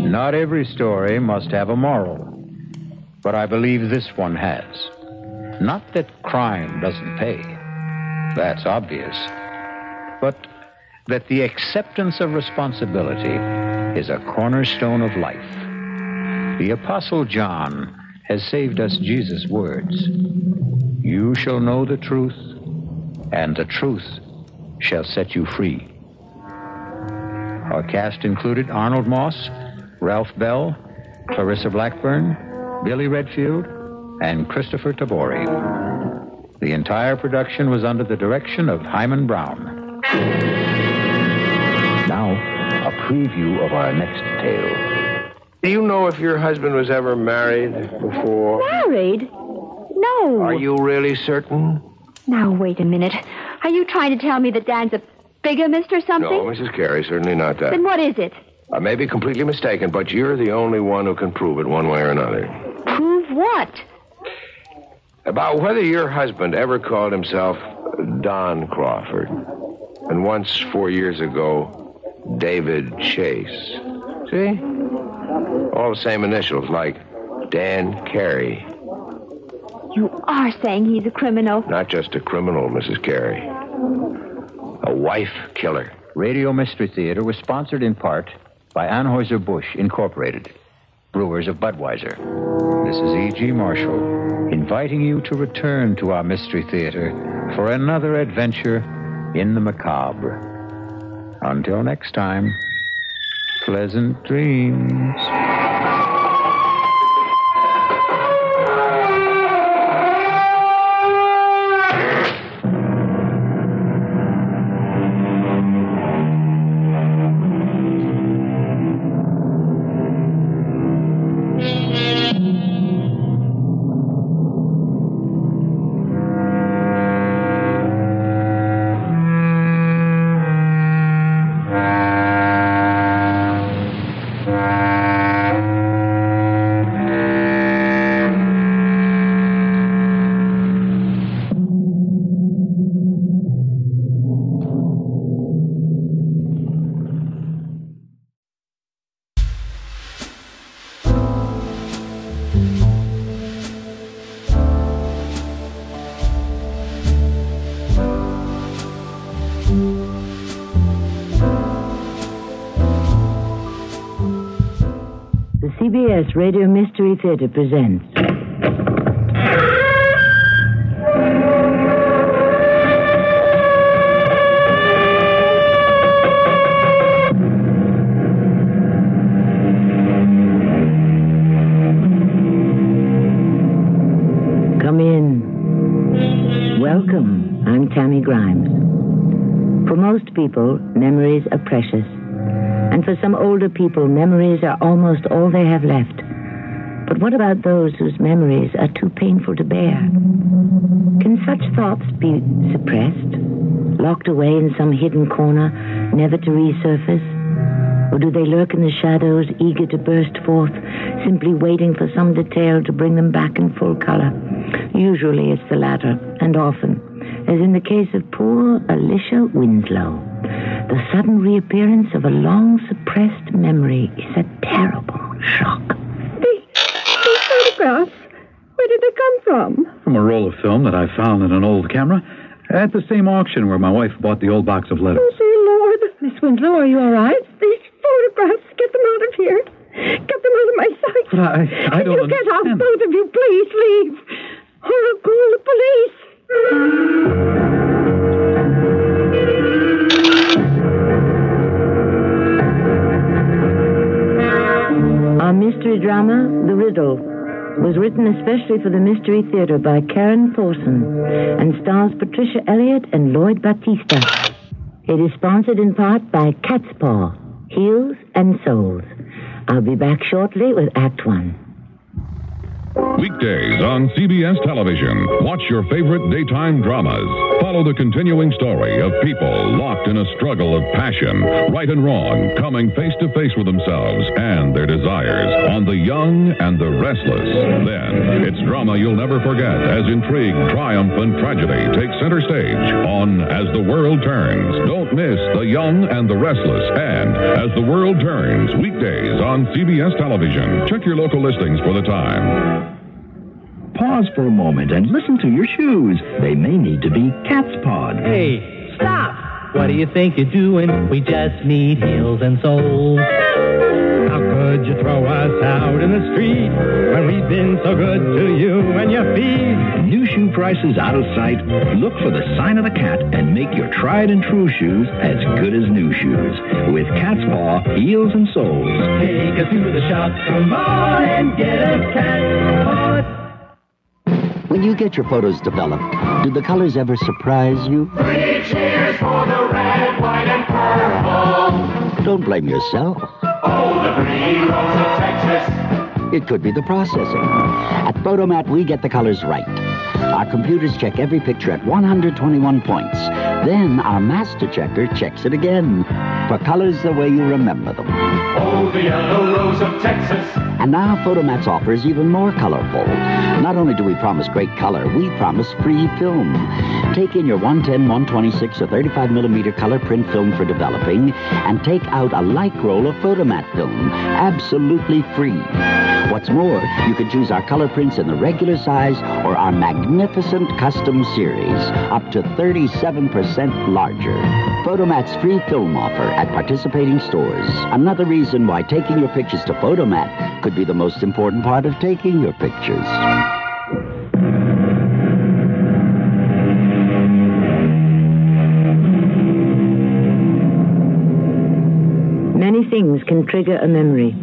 Not every story must have a moral, but I believe this one has. Not that crime doesn't pay. That's obvious. But that the acceptance of responsibility is a cornerstone of life. The Apostle John has saved us Jesus' words. You shall know the truth, and the truth shall set you free. Our cast included Arnold Moss, Ralph Bell, Clarissa Blackburn, Billy Redfield, and Christopher Tabori. The entire production was under the direction of Hyman Brown. Now, a preview of our next tale. Do you know if your husband was ever married before? Married? No. Are you really certain? Now, wait a minute. Are you trying to tell me that Dan's a bigamist or something? No, Mrs. Carey, certainly not that. Then what is it? I may be completely mistaken, but you're the only one who can prove it one way or another. Prove what? About whether your husband ever called himself Don Crawford. And once, 4 years ago, David Chase. See? All the same initials, like Dan Carey. You are saying he's a criminal. Not just a criminal, Mrs. Carey. A wife killer. Radio Mystery Theater was sponsored in part by Anheuser-Busch Incorporated, brewers of Budweiser. This is E.G. Marshall, inviting you to return to our Mystery Theater for another adventure in the macabre. Until next time, pleasant dreams. CBS Radio Mystery Theater presents. Come in. Welcome. I'm Tammy Grimes. For most people, memories are precious. And for some older people, memories are almost all they have left. But what about those whose memories are too painful to bear? Can such thoughts be suppressed, locked away in some hidden corner, never to resurface? Or do they lurk in the shadows, eager to burst forth, simply waiting for some detail to bring them back in full color? Usually it's the latter, and often, as in the case of poor Alicia Winslow. The sudden reappearance of a long-suppressed memory is a terrible shock. These photographs, where did they come from? From a roll of film that I found in an old camera at the same auction where my wife bought the old box of letters. Oh, dear Lord. Miss Winslow, are you all right? These photographs, get them out of here. Get them out of my sight. But I don't understand. Get out, both of you, please, leave. Or I'll call the police. Our mystery drama, The Riddle, was written especially for the Mystery Theater by Karen Thorson and stars Patricia Elliott and Lloyd Battista. It is sponsored in part by Cat's Paw, Heels and Souls. I'll be back shortly with Act One. Weekdays on CBS television. Watch your favorite daytime dramas. Follow the continuing story of people locked in a struggle of passion, right and wrong, coming face to face with themselves and their desires on The Young and the Restless. Then, it's drama you'll never forget as intrigue, triumph, and tragedy take center stage on As the World Turns. Don't miss The Young and the Restless and As the World Turns, weekdays on CBS television. Check your local listings for the time. Pause for a moment and listen to your shoes. They may need to be cat's pawed. Hey, stop! What do you think you're doing? We just need heels and soles. How could you throw us out in the street when we've been so good to you and your feet? New shoe prices out of sight. Look for the sign of the cat and make your tried and true shoes as good as new shoes with Cat's Paw heels and soles. Take us to the shop, come on and get a cat's paw. When you get your photos developed, do the colors ever surprise you? 3 cheers for the red, white, and purple. Don't blame yourself. Oh, the 3 rows of Texas. It could be the processing. At Photomat, we get the colors right. Our computers check every picture at 121 points. Then our master checker checks it again. for colors the way you remember them. Oh, the yellow rose of Texas. And now Photomat's offer is even more colorful. Not only do we promise great color, we promise free film. Take in your 110, 126, or 35 millimeter color print film for developing, and take out a like roll of Photomat film, absolutely free. What's more, you can choose our color prints in the regular size or our magnificent custom series, up to 37% larger. Photomat's free film offer at participating stores. Another reason why taking your pictures to Photomat could be the most important part of taking your pictures. Many things can trigger a memory.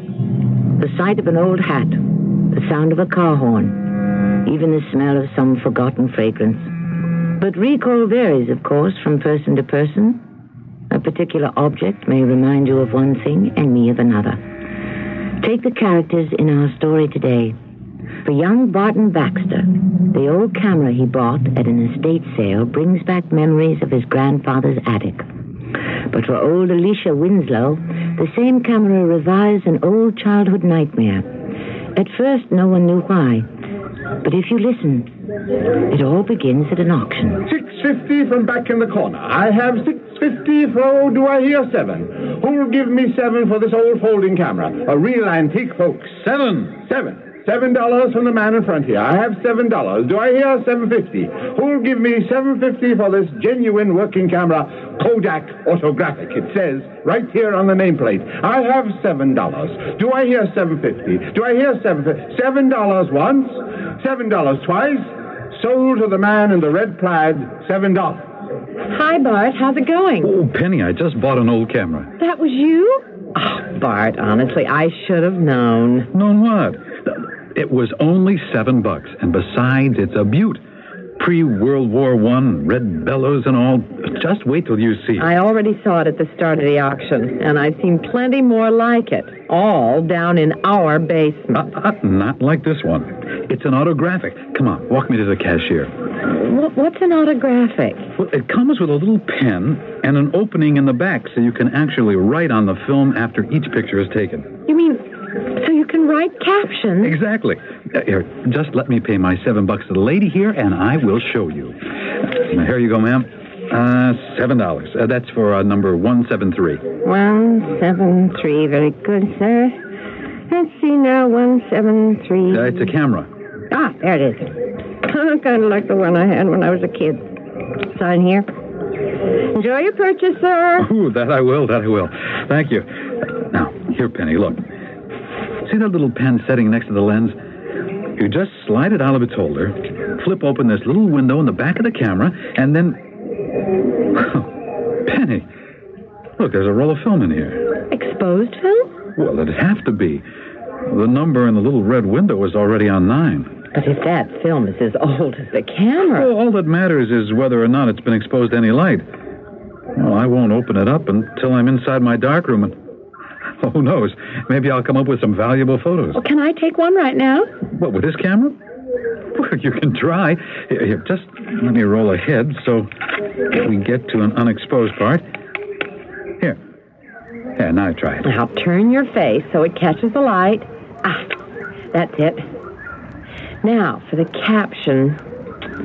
The sight of an old hat, the sound of a car horn, even the smell of some forgotten fragrance. But recall varies, of course, from person to person. A particular object may remind you of one thing and me of another. Take the characters in our story today. For young Barton Baxter, the old camera he bought at an estate sale brings back memories of his grandfather's attic. But for old Alicia Winslow, the same camera revives an old childhood nightmare. At first, no one knew why. But if you listen, it all begins at an auction. $6.50 from back in the corner. I have $6.50 for, oh, do I hear $7? Who'll give me $7 for this old folding camera? A real antique, folks. $7 from the man in front here. I have $7. Do I hear $7.50? Who'll give me $7.50 for this genuine working camera, Kodak Autographic? It says right here on the nameplate. I have $7. Do I hear $7.50? Do I hear $7.50? $7 once, $7 twice. Sold to the man in the red plaid, $7. Hi, Bart. How's it going? Oh, Penny, I just bought an old camera. That was you? Oh, Bart, honestly, I should have known. Known what? It was only $7, and besides, it's a beaut. Pre-World War I, red bellows and all. Just wait till you see it. I already saw it at the start of the auction, and I've seen plenty more like it, all down in our basement. Not like this one. It's an autographic. Come on, walk me to the cashier. What's an autographic? Well, it comes with a little pen and an opening in the back so you can actually write on the film after each picture is taken. You mean so you can write captions? Exactly. Here, just let me pay my $7 to the lady here, and I will show you. Here you go, ma'am. $7. That's for number 173. 173. Very good, sir. Let's see now, 173. It's a camera. Ah, there it is. Kind of like the one I had when I was a kid. Sign here. Enjoy your purchase, sir. Ooh, that I will. Thank you. Now, here, Penny, look. See that little pen setting next to the lens? You just slide it out of its holder, flip open this little window in the back of the camera, and then... Oh, Penny. Look, there's a roll of film in here. Exposed film? Well, it'd have to be. The number in the little red window is already on 9. But if that film is as old as the camera... Well, all that matters is whether or not it's been exposed to any light. Well, I won't open it up until I'm inside my darkroom, and who knows? Maybe I'll come up with some valuable photos. Well, can I take one right now? What, with this camera? Well, you can try. Here, just let me roll ahead so we get to an unexposed part. Here. Yeah, now try it. Now turn your face so it catches the light. Ah, that's it. Now, for the caption,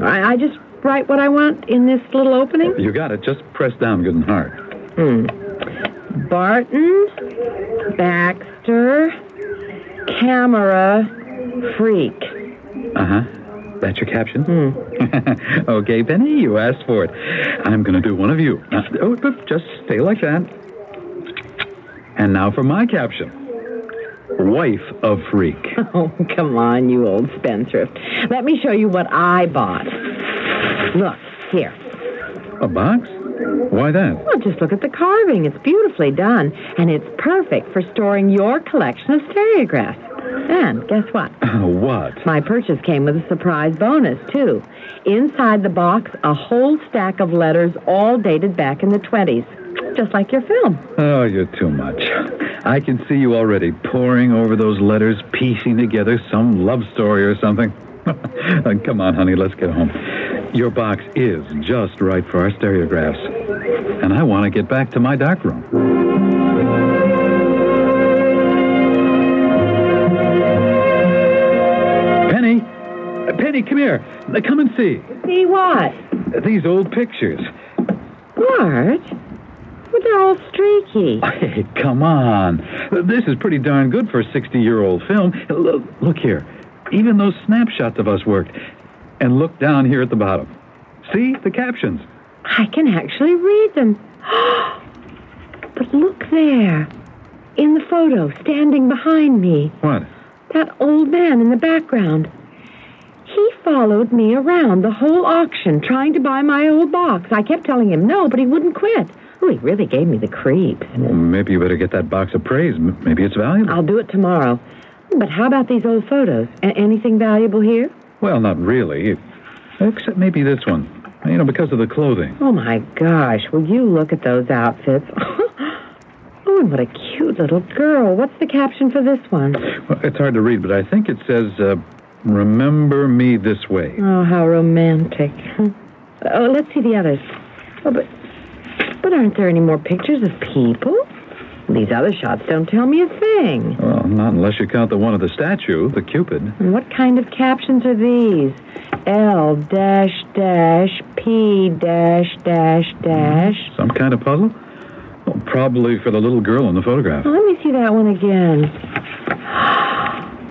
I just write what I want in this little opening? You got it. Just press down good and hard. Barton Baxter Camera Freak. Uh-huh. That's your caption? Okay, Penny, you asked for it. I'm going to do one of you. Just stay like that. And now for my caption. Wife of Freak. Oh, come on, you old spendthrift. Let me show you what I bought. Look, here. A box? Why that? Well, just look at the carving. It's beautifully done, and it's perfect for storing your collection of stereographs. And guess what? What? My purchase came with a surprise bonus, too. Inside the box, a whole stack of letters all dated back in the 20s. Just like your film. Oh, you're too much. I can see you already poring over those letters, piecing together some love story or something. Come on, honey, let's get home. Your box is just right for our stereographs. and I want to get back to my darkroom. Penny, come here. Come and see. See what? These old pictures. Bart? But they're all streaky. Hey, come on. This is pretty darn good for a 60-year-old film. Look here. Even those snapshots of us worked. And look down here at the bottom. See the captions? I can actually read them. But look there. In the photo, standing behind me. What? That old man in the background. He followed me around the whole auction, trying to buy my old box. I kept telling him no, but he wouldn't quit. Oh, he really gave me the creeps. Well, maybe you better get that box appraised. Maybe it's valuable. I'll do it tomorrow. But how about these old photos? Anything valuable here? Well, not really. Except maybe this one. You know, because of the clothing. Oh, my gosh. Will you look at those outfits? Oh, and what a cute little girl. What's the caption for this one? Well, it's hard to read, but I think it says, remember me this way. Oh, how romantic. Oh, let's see the others. Oh, but aren't there any more pictures of people? These other shots don't tell me a thing. Well, not unless you count the one of the statue, the Cupid. And what kind of captions are these? L-P-... Some kind of puzzle? Well, probably for the little girl in the photograph. Oh, let me see that one again.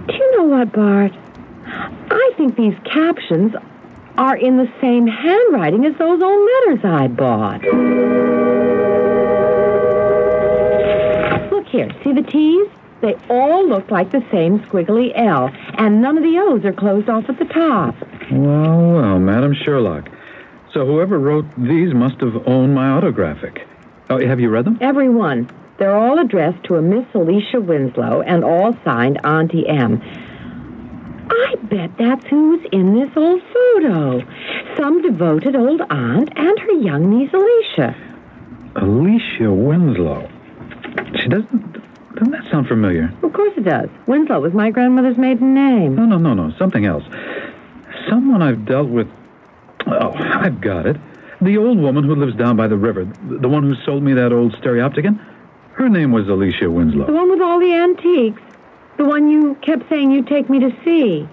Do you know what, Bart? I think these captions are in the same handwriting as those old letters I bought. Look here, see the T's? They all look like the same squiggly L, and none of the O's are closed off at the top. Well, Madam Sherlock. So whoever wrote these must have owned my autographic. Oh, have you read them? Every one. They're all addressed to a Miss Alicia Winslow and all signed Auntie M. I bet that's who's in this old photo. Some devoted old aunt and her young niece Alicia. Alicia Winslow. Doesn't that sound familiar? Of course it does. Winslow was my grandmother's maiden name. No. Something else. Someone I've dealt with... Oh, I've got it. The old woman who lives down by the river. The one who sold me that old stereopticon. Her name was Alicia Winslow. The one with all the antiques. The one you kept saying you'd take me to see.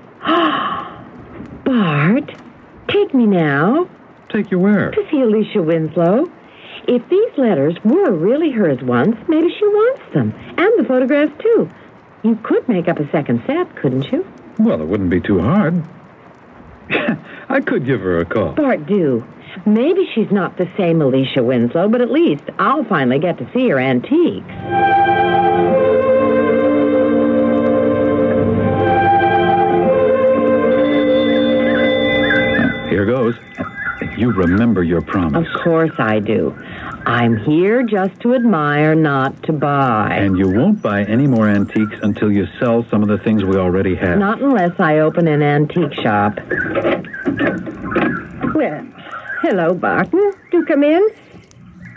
Bart, take me now. Take you where? To see Alicia Winslow. If these letters were really hers once, maybe she wants them. And the photographs, too. You could make up a second set, couldn't you? Well, it wouldn't be too hard. I could give her a call. Bart, do. Maybe she's not the same Alicia Winslow, but at least I'll finally get to see her antiques. Here goes. You remember your promise. Of course I do. I'm here just to admire, not to buy. And you won't buy any more antiques until you sell some of the things we already have. Not unless I open an antique shop. Well, hello, Barton. Do come in.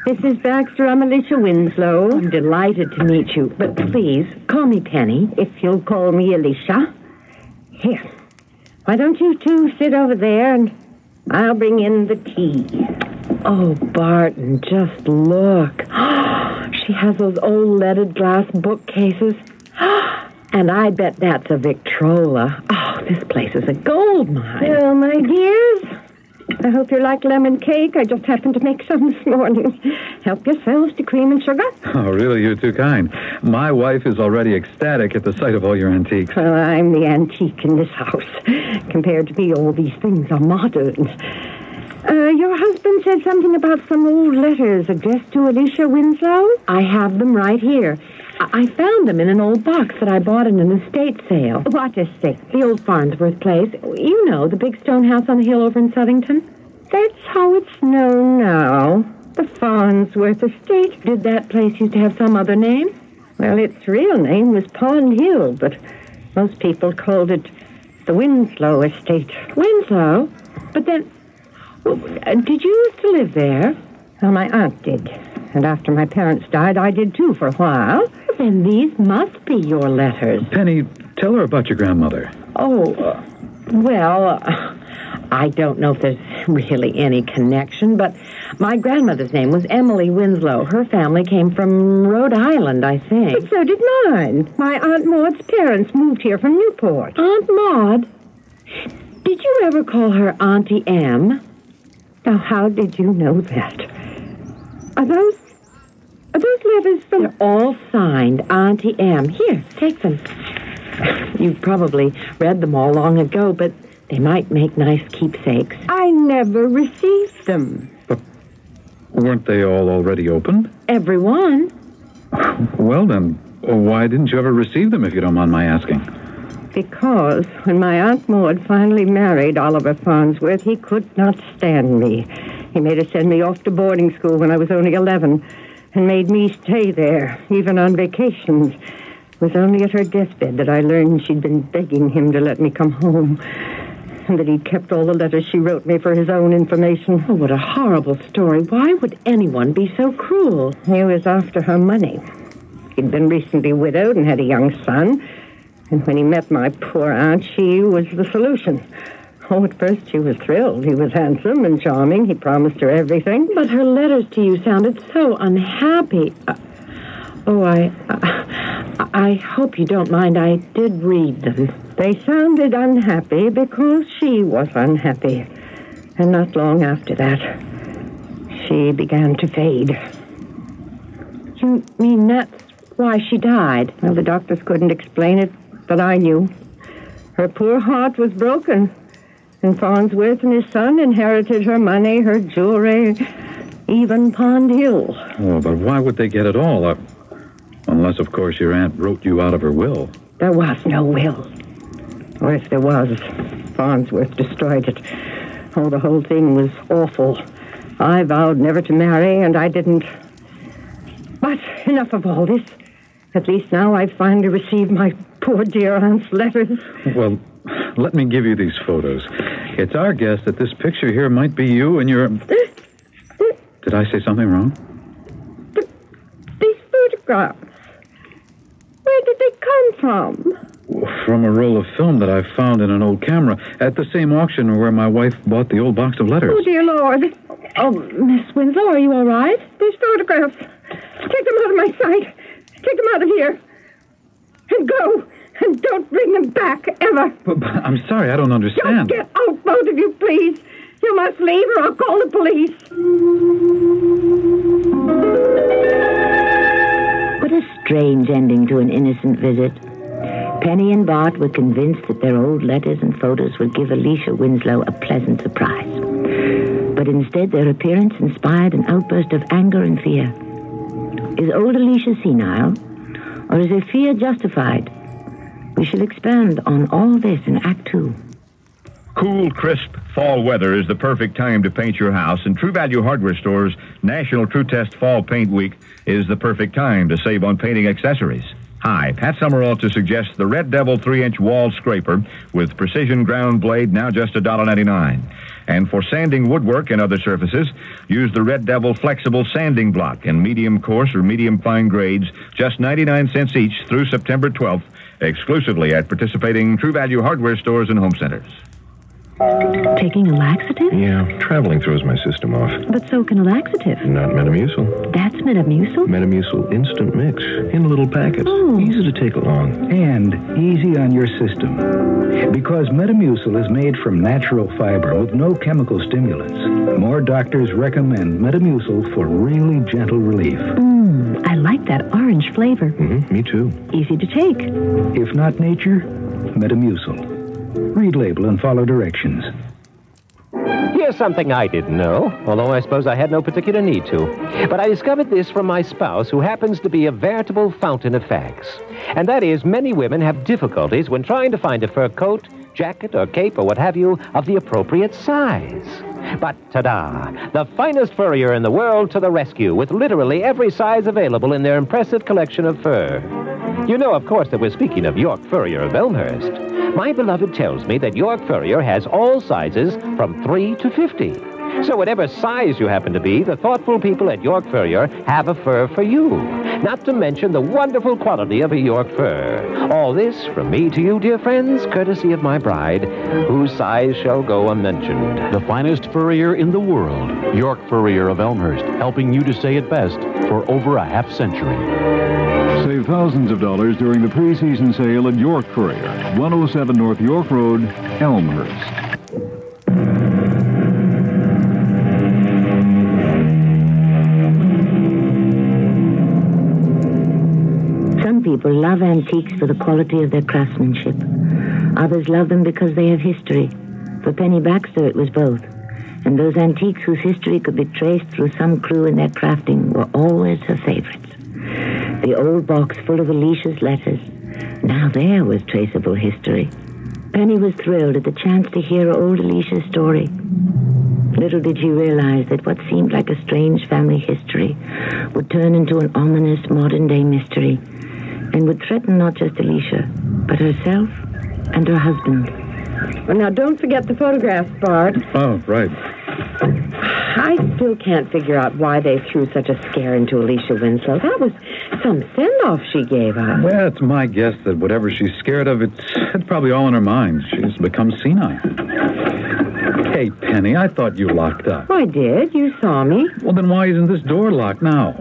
This is Baxter. I'm Alicia Winslow. I'm delighted to meet you. But please, call me Penny, if you'll call me Alicia. Here. Why don't you two sit over there and I'll bring in the tea. Oh, Barton, just look. She has those old leaded glass bookcases. And I bet that's a Victrola. Oh, this place is a gold mine. Well, my dears, I hope you like lemon cake. I just happened to make some this morning. Help yourselves to cream and sugar. Oh, really? You're too kind. My wife is already ecstatic at the sight of all your antiques. Well, I'm the antique in this house. Compared to me, all these things are modern. Your husband said something about some old letters addressed to Alicia Winslow? I have them right here. I found them in an old box that I bought in an estate sale. What estate? The old Farnsworth place. You know, the big stone house on the hill over in Southington. That's how it's known now. The Farnsworth estate. Did that place used to have some other name? Well, its real name was Pond Hill, but most people called it the Winslow estate. Winslow? But then... did you used to live there? Well, my aunt did. And after my parents died, I did too for a while. Then these must be your letters. Penny, tell her about your grandmother. Oh, well, I don't know if there's really any connection, but my grandmother's name was Emily Winslow. Her family came from Rhode Island, I think. But so did mine. My Aunt Maud's parents moved here from Newport. Aunt Maud? Did you ever call her Auntie M? Now, how did you know that? Are those letters from... They're all signed Auntie M. Here, take them. You probably read them all long ago, but they might make nice keepsakes. I never received them. But weren't they all already opened? Every one. Well, then, why didn't you ever receive them, if you don't mind my asking? Because when my Aunt Maud finally married Oliver Farnsworth, he could not stand me. He made her send me off to boarding school when I was only 11 and made me stay there, even on vacations. It was only at her deathbed that I learned she'd been begging him to let me come home, and that he'd kept all the letters she wrote me for his own information. Oh, what a horrible story. Why would anyone be so cruel? He was after her money. He'd been recently widowed and had a young son, and when he met my poor aunt, she was the solution. Oh, at first she was thrilled. He was handsome and charming. He promised her everything. But her letters to you sounded so unhappy. I hope you don't mind. I did read them. They sounded unhappy because she was unhappy. And not long after that, she began to fade. You mean that's why she died? Well, the doctors couldn't explain it, but I knew. Her poor heart was broken. And Farnsworth and his son inherited her money, her jewelry, even Pond Hill. Oh, but why would they get it all? Unless, of course, your aunt wrote you out of her will. There was no will. Or if there was, Farnsworth destroyed it. Oh, the whole thing was awful. I vowed never to marry, and I didn't. But enough of all this. At least now I've finally received my poor dear aunt's letters. Well, let me give you these photos. It's our guess that this picture here might be you and your... Did I say something wrong? These photographs. Where did they come from? From a roll of film that I found in an old camera at the same auction where my wife bought the old box of letters. Oh, dear Lord. Oh, Miss Winslow, are you all right? These photographs. Take them out of my sight. Take them out of here. And go. And don't bring them back, ever. But I'm sorry, I don't understand. Don't get out, both of you, please. You must leave or I'll call the police. What a strange ending to an innocent visit. Penny and Bart were convinced that their old letters and photos would give Alicia Winslow a pleasant surprise. But instead, their appearance inspired an outburst of anger and fear. Is old Alicia senile, or is her fear justified? We shall expand on all this in Act 2. Cool, crisp fall weather is the perfect time to paint your house, and True Value Hardware Store's National True Test Fall Paint Week is the perfect time to save on painting accessories. Hi, Pat Summerall to suggest the Red Devil 3-inch wall scraper with precision ground blade, now just $1.99. And for sanding woodwork and other surfaces, use the Red Devil flexible sanding block in medium coarse or medium fine grades, just 99 cents each through September 12th, exclusively at participating True Value Hardware stores and home centers. Taking a laxative? Yeah, traveling throws my system off. But so can a laxative. Not Metamucil. That's Metamucil? Metamucil Instant Mix in little packets. Oh. Easy to take along. And easy on your system. Because Metamucil is made from natural fiber with no chemical stimulants. More doctors recommend Metamucil for really gentle relief. I like that orange flavor. Me too. Easy to take. If not nature, Metamucil. Read label and follow directions. Here's something I didn't know, although I suppose I had no particular need to. But I discovered this from my spouse, who happens to be a veritable fountain of facts. And that is, many women have difficulties when trying to find a fur coat, jacket, or cape, or what have you, of the appropriate size. But ta-da! The finest furrier in the world to the rescue, with literally every size available in their impressive collection of fur. You know, of course, that we're speaking of York Furrier of Elmhurst. My beloved tells me that York Furrier has all sizes from 3 to 50. So whatever size you happen to be, the thoughtful people at York Furrier have a fur for you. Not to mention the wonderful quality of a York fur. All this from me to you, dear friends, courtesy of my bride, whose size shall go unmentioned. The finest furrier in the world, York Furrier of Elmhurst, helping you to say it best for over a half century. Save thousands of dollars during the pre-season sale at York Furrier, 107 North York Road, Elmhurst. Some people love antiques for the quality of their craftsmanship. Others love them because they have history. For Penny Baxter, it was both. And those antiques whose history could be traced through some clue in their crafting were always her favorites. The old box full of Alicia's letters. Now there was traceable history. Penny was thrilled at the chance to hear old Alicia's story. Little did she realize that what seemed like a strange family history would turn into an ominous modern-day mystery and would threaten not just Alicia, but herself and her husband. Well, now, don't forget the photographs, Bart. Oh, right. I still can't figure out why they threw such a scare into Alicia Winslow. That was some send-off she gave us. Well, it's my guess that whatever she's scared of, it's probably all in her mind. She's become senile. Hey, Penny, I thought you locked up. I did. You saw me. Well, then why isn't this door locked now?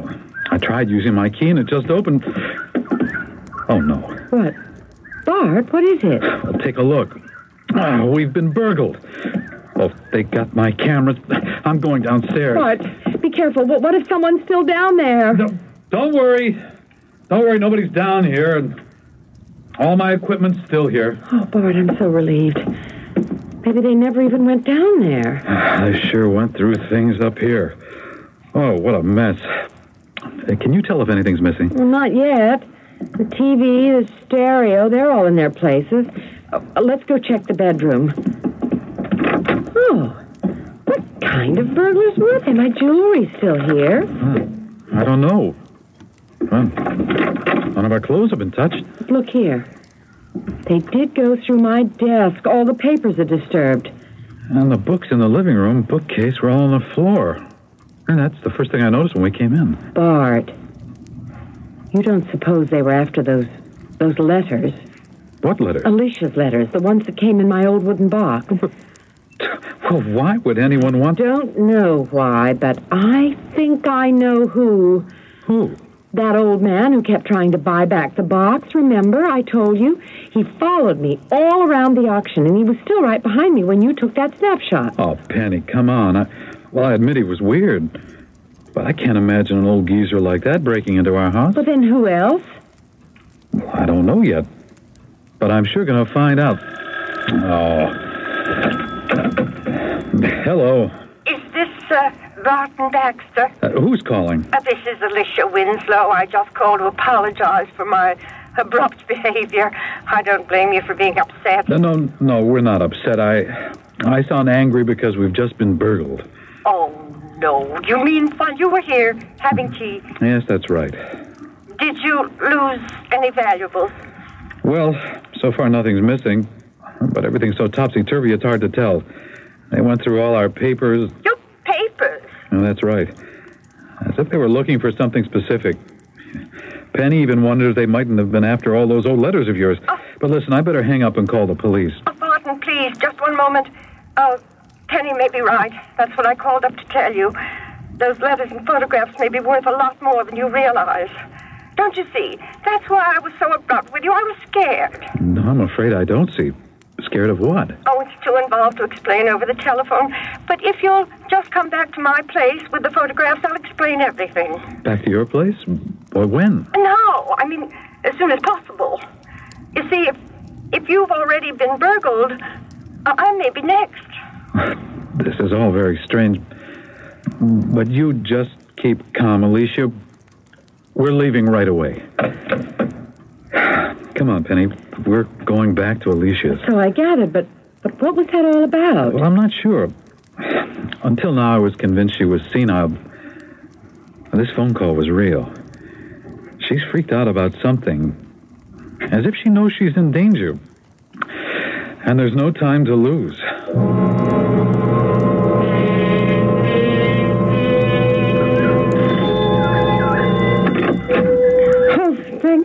I tried using my key and it just opened. Oh, no. What? Bart, what is it? Well, take a look. Oh, we've been burgled. Oh, they got my cameras. I'm going downstairs. What? Be careful. What if someone's still down there? No, don't worry. Don't worry, nobody's down here. And all my equipment's still here. Oh, Bart, I'm so relieved. Maybe they never even went down there. They sure went through things up here. Oh, what a mess. Can you tell if anything's missing? Well, not yet. The TV, the stereo, they're all in their places. Let's go check the bedroom. Oh, what kind of burglars were they? My jewelry's still here. I don't know. Well, none of our clothes have been touched. Look here. They did go through my desk. All the papers are disturbed. And the books in the living room bookcase were all on the floor. And that's the first thing I noticed when we came in. Bart, you don't suppose they were after those letters? What letters? Alicia's letters, the ones that came in my old wooden box. Well, why would anyone want... Don't know why, but I think I know who. Who? That old man who kept trying to buy back the box, remember? I told you. He followed me all around the auction, and he was still right behind me when you took that snapshot. Oh, Penny, come on. I admit he was weird. But I can't imagine an old geezer like that breaking into our house. But then who else? Well, I don't know yet. But I'm sure going to find out. Oh. Hello. Is this, Barton Baxter? Who's calling? This is Alicia Winslow. I just called to apologize for my abrupt behavior. I don't blame you for being upset. No, we're not upset. I sound angry because we've just been burgled. Oh, no. You mean while you were here having tea? Yes, that's right. Did you lose any valuables? Well, so far nothing's missing. But everything's so topsy-turvy, it's hard to tell. They went through all our papers. Your papers? Oh, that's right. As if they were looking for something specific. Penny even wondered if they mightn't have been after all those old letters of yours. But listen, I better hang up and call the police. Barton, please, just one moment. Penny may be right. That's what I called up to tell you. Those letters and photographs may be worth a lot more than you realize. Don't you see? That's why I was so abrupt with you. I was scared. No, I'm afraid I don't see. Scared of what? Oh, it's too involved to explain over the telephone. But if you'll just come back to my place with the photographs, I'll explain everything. Back to your place? Or when? No, I mean, as soon as possible. You see, if you've already been burgled, I may be next. This is all very strange. But you just keep calm, Alicia. We're leaving right away. Come on, Penny. We're going back to Alicia's. So I gathered, but what was that all about? Well, I'm not sure. Until now, I was convinced she was senile. This phone call was real. She's freaked out about something. As if she knows she's in danger. And there's no time to lose.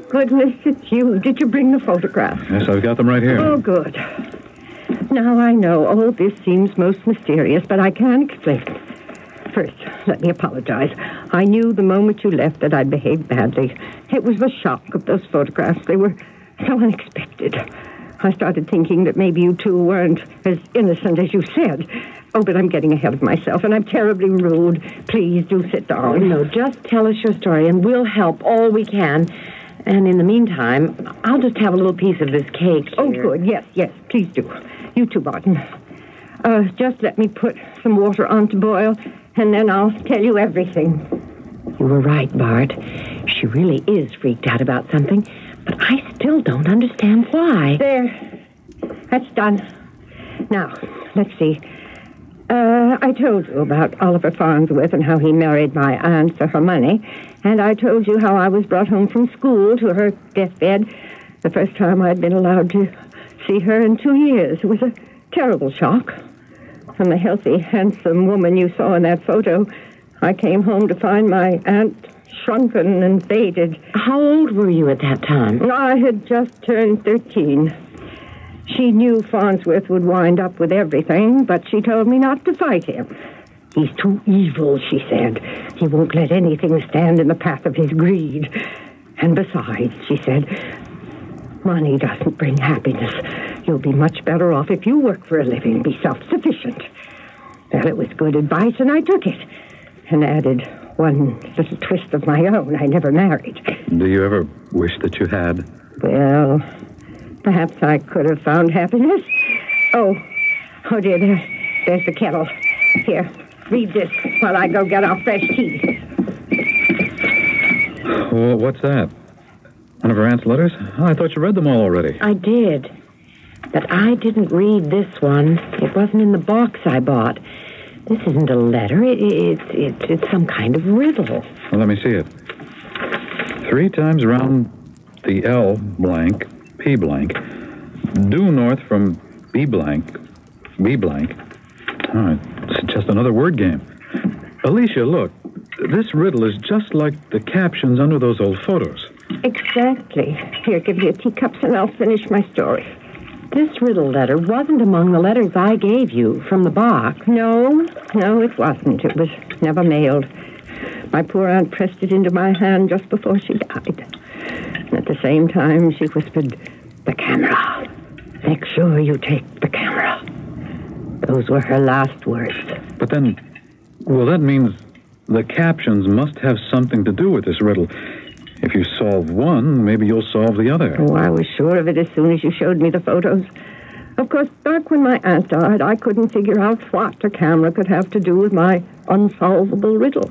goodness, it's you. Did you bring the photographs? Yes, I've got them right here. Oh, good. Now, I know all this seems most mysterious, but I can't explain it. First, let me apologize. I knew the moment you left that I'd behaved badly. It was the shock of those photographs. They were so unexpected. I started thinking that maybe you two weren't as innocent as you said. Oh, but I'm getting ahead of myself, and I'm terribly rude. Please do sit down. No, just tell us your story, and we'll help all we can. And in the meantime, I'll just have a little piece of this cake here. Oh, good. Yes, please do. You too, Barton. Just let me put some water on to boil, and then I'll tell you everything. You were right, Bart. She really is freaked out about something, but I still don't understand why. There. That's done. Now, let's see. I told you about Oliver Farnsworth and how he married my aunt for her money, and I told you how I was brought home from school to her deathbed, the first time I'd been allowed to see her in 2 years. It was a terrible shock. From the healthy, handsome woman you saw in that photo, I came home to find my aunt shrunken and faded. How old were you at that time? I had just turned 13. She knew Farnsworth would wind up with everything, but she told me not to fight him. He's too evil, she said. He won't let anything stand in the path of his greed. And besides, she said, money doesn't bring happiness. You'll be much better off if you work for a living, be self-sufficient. Well, it was good advice, and I took it. And added one little twist of my own. I never married. Do you ever wish that you had? Well, perhaps I could have found happiness. Oh dear, there's the kettle. Here, read this while I go get our fresh tea. Well, what's that? One of her aunt's letters? Oh, I thought you read them all already. I did. But I didn't read this one. It wasn't in the box I bought. This isn't a letter. It's some kind of riddle. Well, let me see it. 3 times around the L blank, P blank, due north from B blank, B blank. Oh, it's just another word game. Alicia, look. This riddle is just like the captions under those old photos. Exactly. Here, give me a teacups and I'll finish my story. This riddle letter wasn't among the letters I gave you from the box. No, it wasn't. It was never mailed. My poor aunt pressed it into my hand just before she died. And at the same time, she whispered, the camera. Make sure you take the camera. Those were her last words. But then, well, that means the captions must have something to do with this riddle. If you solve one, maybe you'll solve the other. Oh, I was sure of it as soon as you showed me the photos. Of course, back when my aunt died, I couldn't figure out what a camera could have to do with my unsolvable riddle.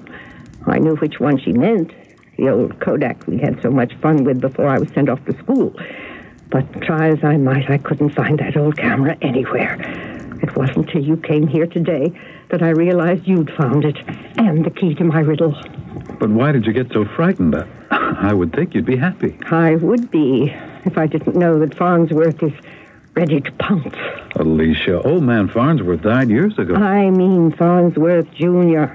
I knew which one she meant, the old Kodak we had so much fun with before I was sent off to school. But try as I might, I couldn't find that old camera anywhere. It wasn't till you came here today that I realized you'd found it, and the key to my riddle. But why did you get so frightened? I would think you'd be happy. I would be, if I didn't know that Farnsworth is ready to pounce. Alicia, old man Farnsworth died years ago. I mean Farnsworth Jr.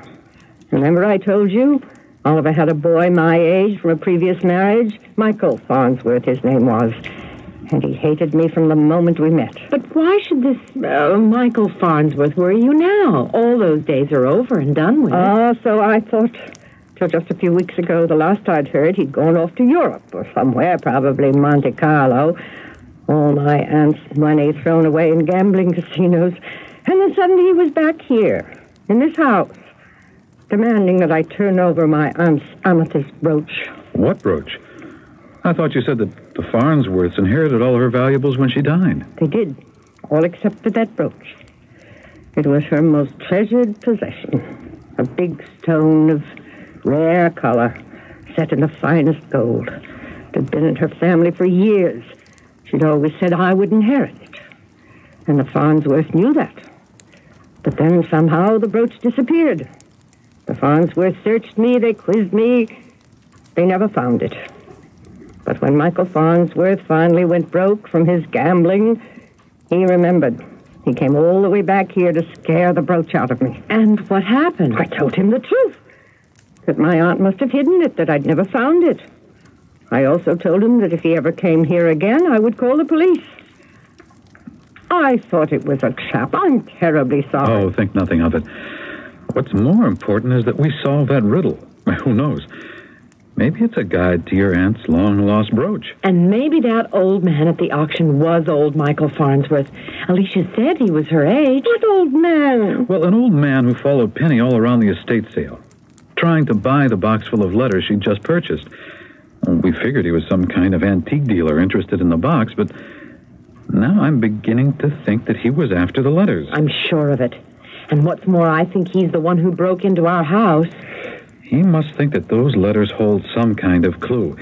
Remember I told you? Oliver had a boy my age from a previous marriage. Michael Farnsworth, his name was. And he hated me from the moment we met. But why should this Michael Farnsworth worry you now? All those days are over and done with. So I thought. Till just a few weeks ago, the last I'd heard, he'd gone off to Europe or somewhere, probably Monte Carlo. All my aunt's money thrown away in gambling casinos. And then suddenly he was back here, in this house, demanding that I turn over my aunt's amethyst brooch. What brooch? I thought you said that the Farnsworths inherited all of her valuables when she died. They did, all except for that brooch. It was her most treasured possession, a big stone of rare color, set in the finest gold. It had been in her family for years. She'd always said I would inherit it. And the Farnsworths knew that. But then somehow the brooch disappeared. The Farnsworths searched me, they quizzed me. They never found it. But when Michael Farnsworth finally went broke from his gambling, he remembered. He came all the way back here to scare the brooch out of me. And what happened? I told him the truth. That my aunt must have hidden it, that I'd never found it. I also told him that if he ever came here again, I would call the police. I thought it was a trap. I'm terribly sorry. Oh, think nothing of it. What's more important is that we solve that riddle. Who knows? Maybe it's a guide to your aunt's long-lost brooch. And maybe that old man at the auction was old Michael Farnsworth. Alicia said he was her age. What old man? Well, an old man who followed Penny all around the estate sale, trying to buy the box full of letters she'd just purchased. We figured he was some kind of antique dealer interested in the box, but now I'm beginning to think that he was after the letters. I'm sure of it. And what's more, I think he's the one who broke into our house. He must think that those letters hold some kind of clue.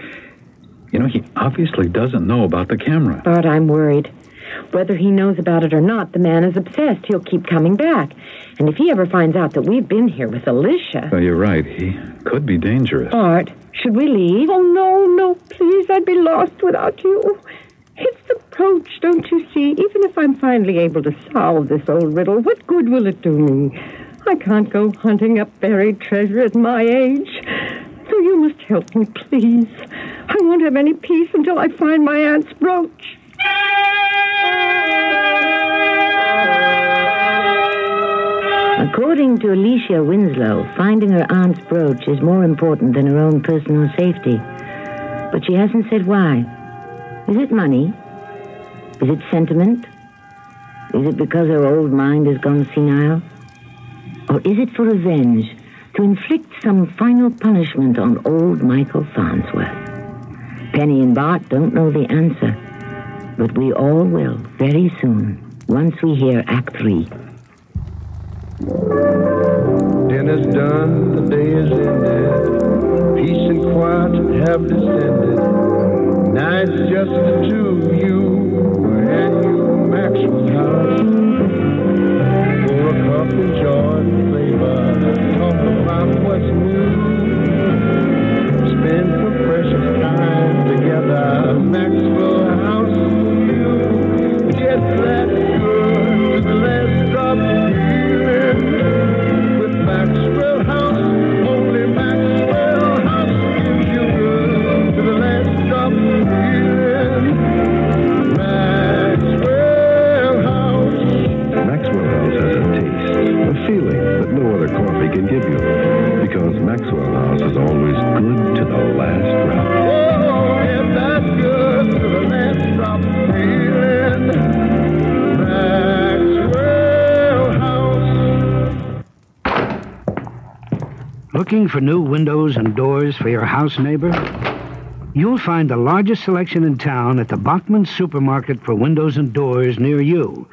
You know, he obviously doesn't know about the camera. But I'm worried. Whether he knows about it or not, the man is obsessed. He'll keep coming back. And if he ever finds out that we've been here with Alicia... Well, you're right. He could be dangerous. Bart, should we leave? Oh, no, please. I'd be lost without you. It's the brooch, don't you see? Even if I'm finally able to solve this old riddle, what good will it do me? I can't go hunting up buried treasure at my age. So you must help me, please. I won't have any peace until I find my aunt's brooch. According to Alicia Winslow, finding her aunt's brooch is more important than her own personal safety. But she hasn't said why. Is it money? Is it sentiment? Is it because her old mind has gone senile? Or is it for revenge, to inflict some final punishment on old Michael Farnsworth? Penny and Bart don't know the answer, but we all will very soon, once we hear Act 3. Dinner's done, the day is ended. Peace and quiet have descended. Now it's just the two of you and you, Maxwell's house. Pour a cup, enjoy the flavor. Talk about what's new. Spend some precious time together. Maxwell House, you get that good, the last drop feeling. With Maxwell House, only Maxwell House gives you good, to the last drop feeling. Maxwell House. Maxwell House has a taste, a feeling that no other coffee can give you. Because Maxwell House is always good to the last drop. Oh, get that good, to the last drop feeling. Maxwell House. Looking for new windows and doors for your house, neighbor? You'll find the largest selection in town at the Bachman Supermarket for windows and doors near you.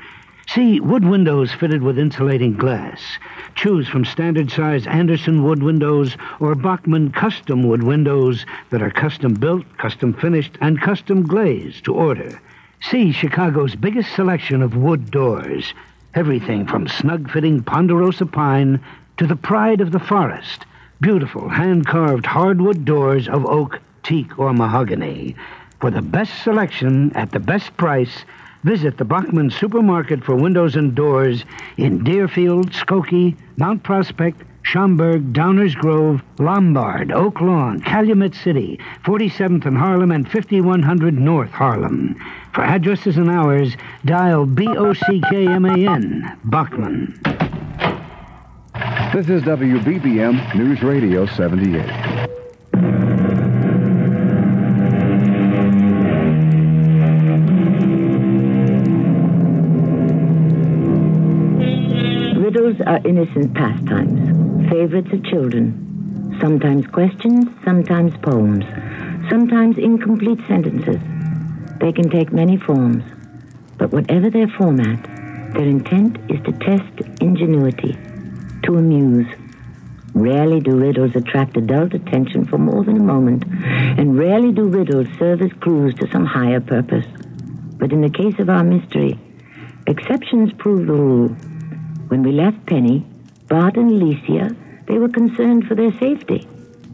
See, wood windows fitted with insulating glass. Choose from standard-size Anderson wood windows or Bachman custom wood windows that are custom built, custom finished, and custom glazed to order. See Chicago's biggest selection of wood doors. Everything from snug-fitting ponderosa pine to the pride of the forest. Beautiful hand-carved hardwood doors of oak, teak, or mahogany. For the best selection at the best price, visit the Bachman Supermarket for windows and doors in Deerfield, Skokie, Mount Prospect, Schaumburg, Downers Grove, Lombard, Oak Lawn, Calumet City, 47th and Harlem, and 5100 North Harlem. For addresses and hours, dial BOCKMAN, Bachman. This is WBBM News Radio 78. Riddles are innocent pastimes, favorites of children. Sometimes questions, sometimes poems, sometimes incomplete sentences. They can take many forms, but whatever their format, their intent is to test ingenuity, to amuse. Rarely do riddles attract adult attention for more than a moment, and rarely do riddles serve as clues to some higher purpose. But in the case of our mystery, exceptions prove the rule. When we left Penny, Bart and Alicia, they were concerned for their safety.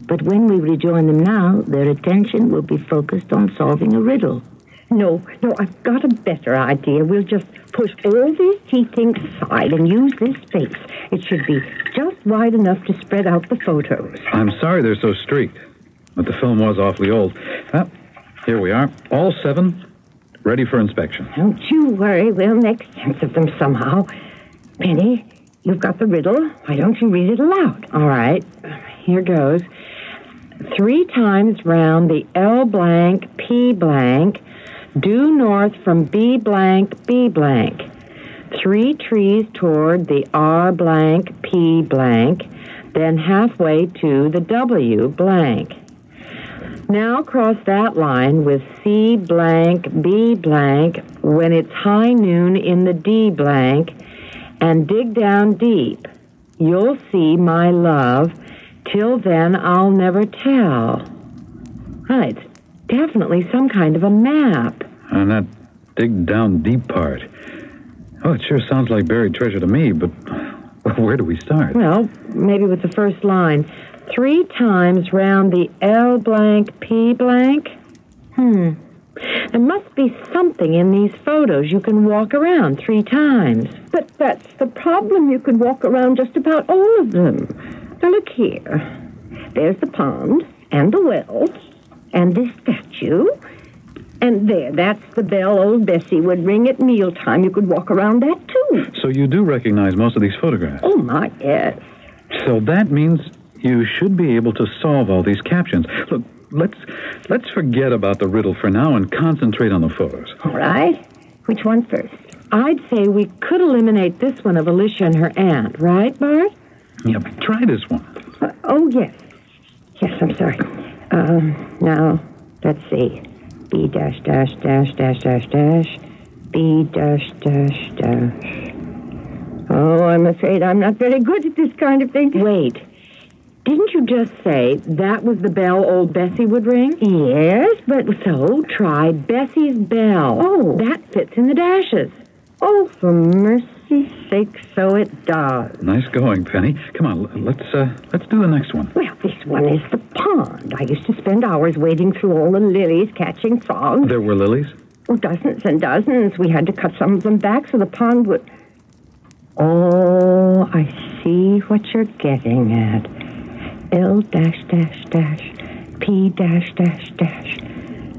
But when we rejoin them now, their attention will be focused on solving a riddle. No, I've got a better idea. We'll just push all these heatings aside and use this space. It should be just wide enough to spread out the photos. I'm sorry they're so streaked. but the film was awfully old. Well, here we are, all 7, ready for inspection. Don't you worry, we'll make sense of them somehow. Penny, you've got the riddle. Why don't you read it aloud? All right, here goes. 3 times round the L blank, P blank, due north from B blank, B blank. 3 trees toward the R blank, P blank, then halfway to the W blank. Now cross that line with C blank, B blank, when it's high noon in the D blank, and dig down deep. You'll see my love. Till then, I'll never tell. It's definitely some kind of a map. And that dig down deep part. Oh, it sure sounds like buried treasure to me, but where do we start? Well, maybe with the first line. 3 times round the L blank, P blank. There must be something in these photos you can walk around 3 times. But that's the problem. You could walk around just about all of them. Now, look here. There's the pond, and the well, and this statue. And there, that's the bell old Bessie would ring at mealtime. You could walk around that, too. So you do recognize most of these photographs? Oh, my, yes. So that means you should be able to solve all these captions. Look, let's forget about the riddle for now and concentrate on the photos. All right. Which one first? I'd say we could eliminate this one of Alicia and her aunt, right, Bart? Yeah, try this one. Oh, yes. Yes, I'm sorry. Now, let's see. B dash dash dash dash dash dash. B dash dash dash. Oh, I'm afraid I'm not very good at this kind of thing. Wait. Didn't you just say that was the bell old Bessie would ring? Yes, but... So, try Bessie's bell. Oh. That fits in the dashes. Oh, for mercy's sake, so it does. Nice going, Penny. Come on, let's do the next one. Well, this one is the pond. I used to spend hours wading through all the lilies, catching frogs. There were lilies? Oh, dozens and dozens. We had to cut some of them back so the pond would... Oh, I see what you're getting at. L dash dash dash P dash dash dash.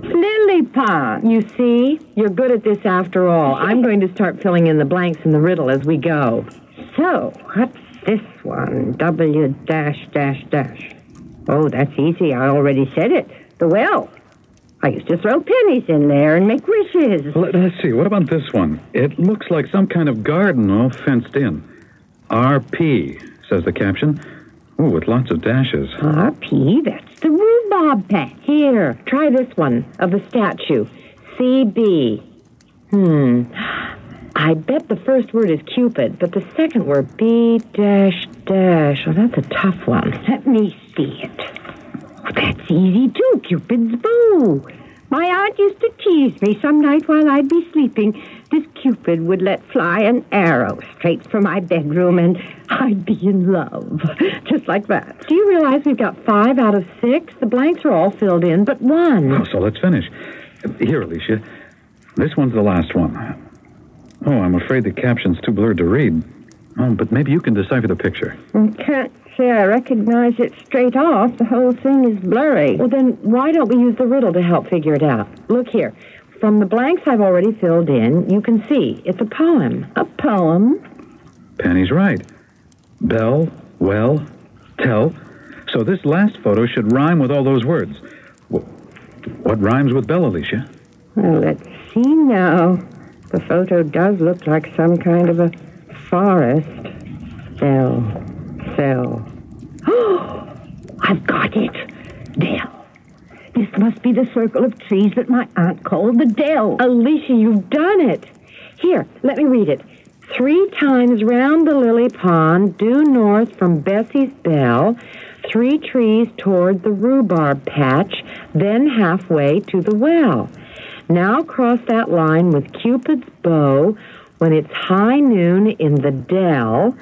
Lily pond. You see? You're good at this after all. I'm going to start filling in the blanks in the riddle as we go. So, what's this one? W dash dash dash. Oh, that's easy. I already said it. The well. I used to throw pennies in there and make wishes. Let's see. What about this one? It looks like some kind of garden all fenced in. RP, says the caption. Oh, with lots of dashes. RP? That's the rhubarb patch. Here, try this one of the statue. CB. I bet the first word is Cupid, but the second word, B dash dash. Oh, that's a tough one. Let me see it. Oh, that's easy, too. Cupid's bow. My aunt used to tease me some night while I'd be sleeping. This Cupid would let fly an arrow straight for my bedroom, and I'd be in love. Just like that. Do you realize we've got 5 out of 6? The blanks are all filled in, but 1. Oh, so let's finish. Here, Alicia. This one's the last one. Oh, I'm afraid the caption's too blurred to read. Oh, but maybe you can decipher the picture. I can't say I recognize it straight off. The whole thing is blurry. Well, then why don't we use the riddle to help figure it out? Look here. From the blanks I've already filled in, you can see it's a poem. A poem? Penny's right. Bell, well, tell. So this last photo should rhyme with all those words. What rhymes with bell, Alicia? Well, let's see now. The photo does look like some kind of a forest. Cell. Oh, I've got it. Dell. This must be the circle of trees that my aunt called the dell. Alicia, you've done it. Here, let me read it. 3 times round the lily pond, due north from Bessie's bell, 3 trees toward the rhubarb patch, then halfway to the well. Now cross that line with Cupid's bow when it's high noon in the dell,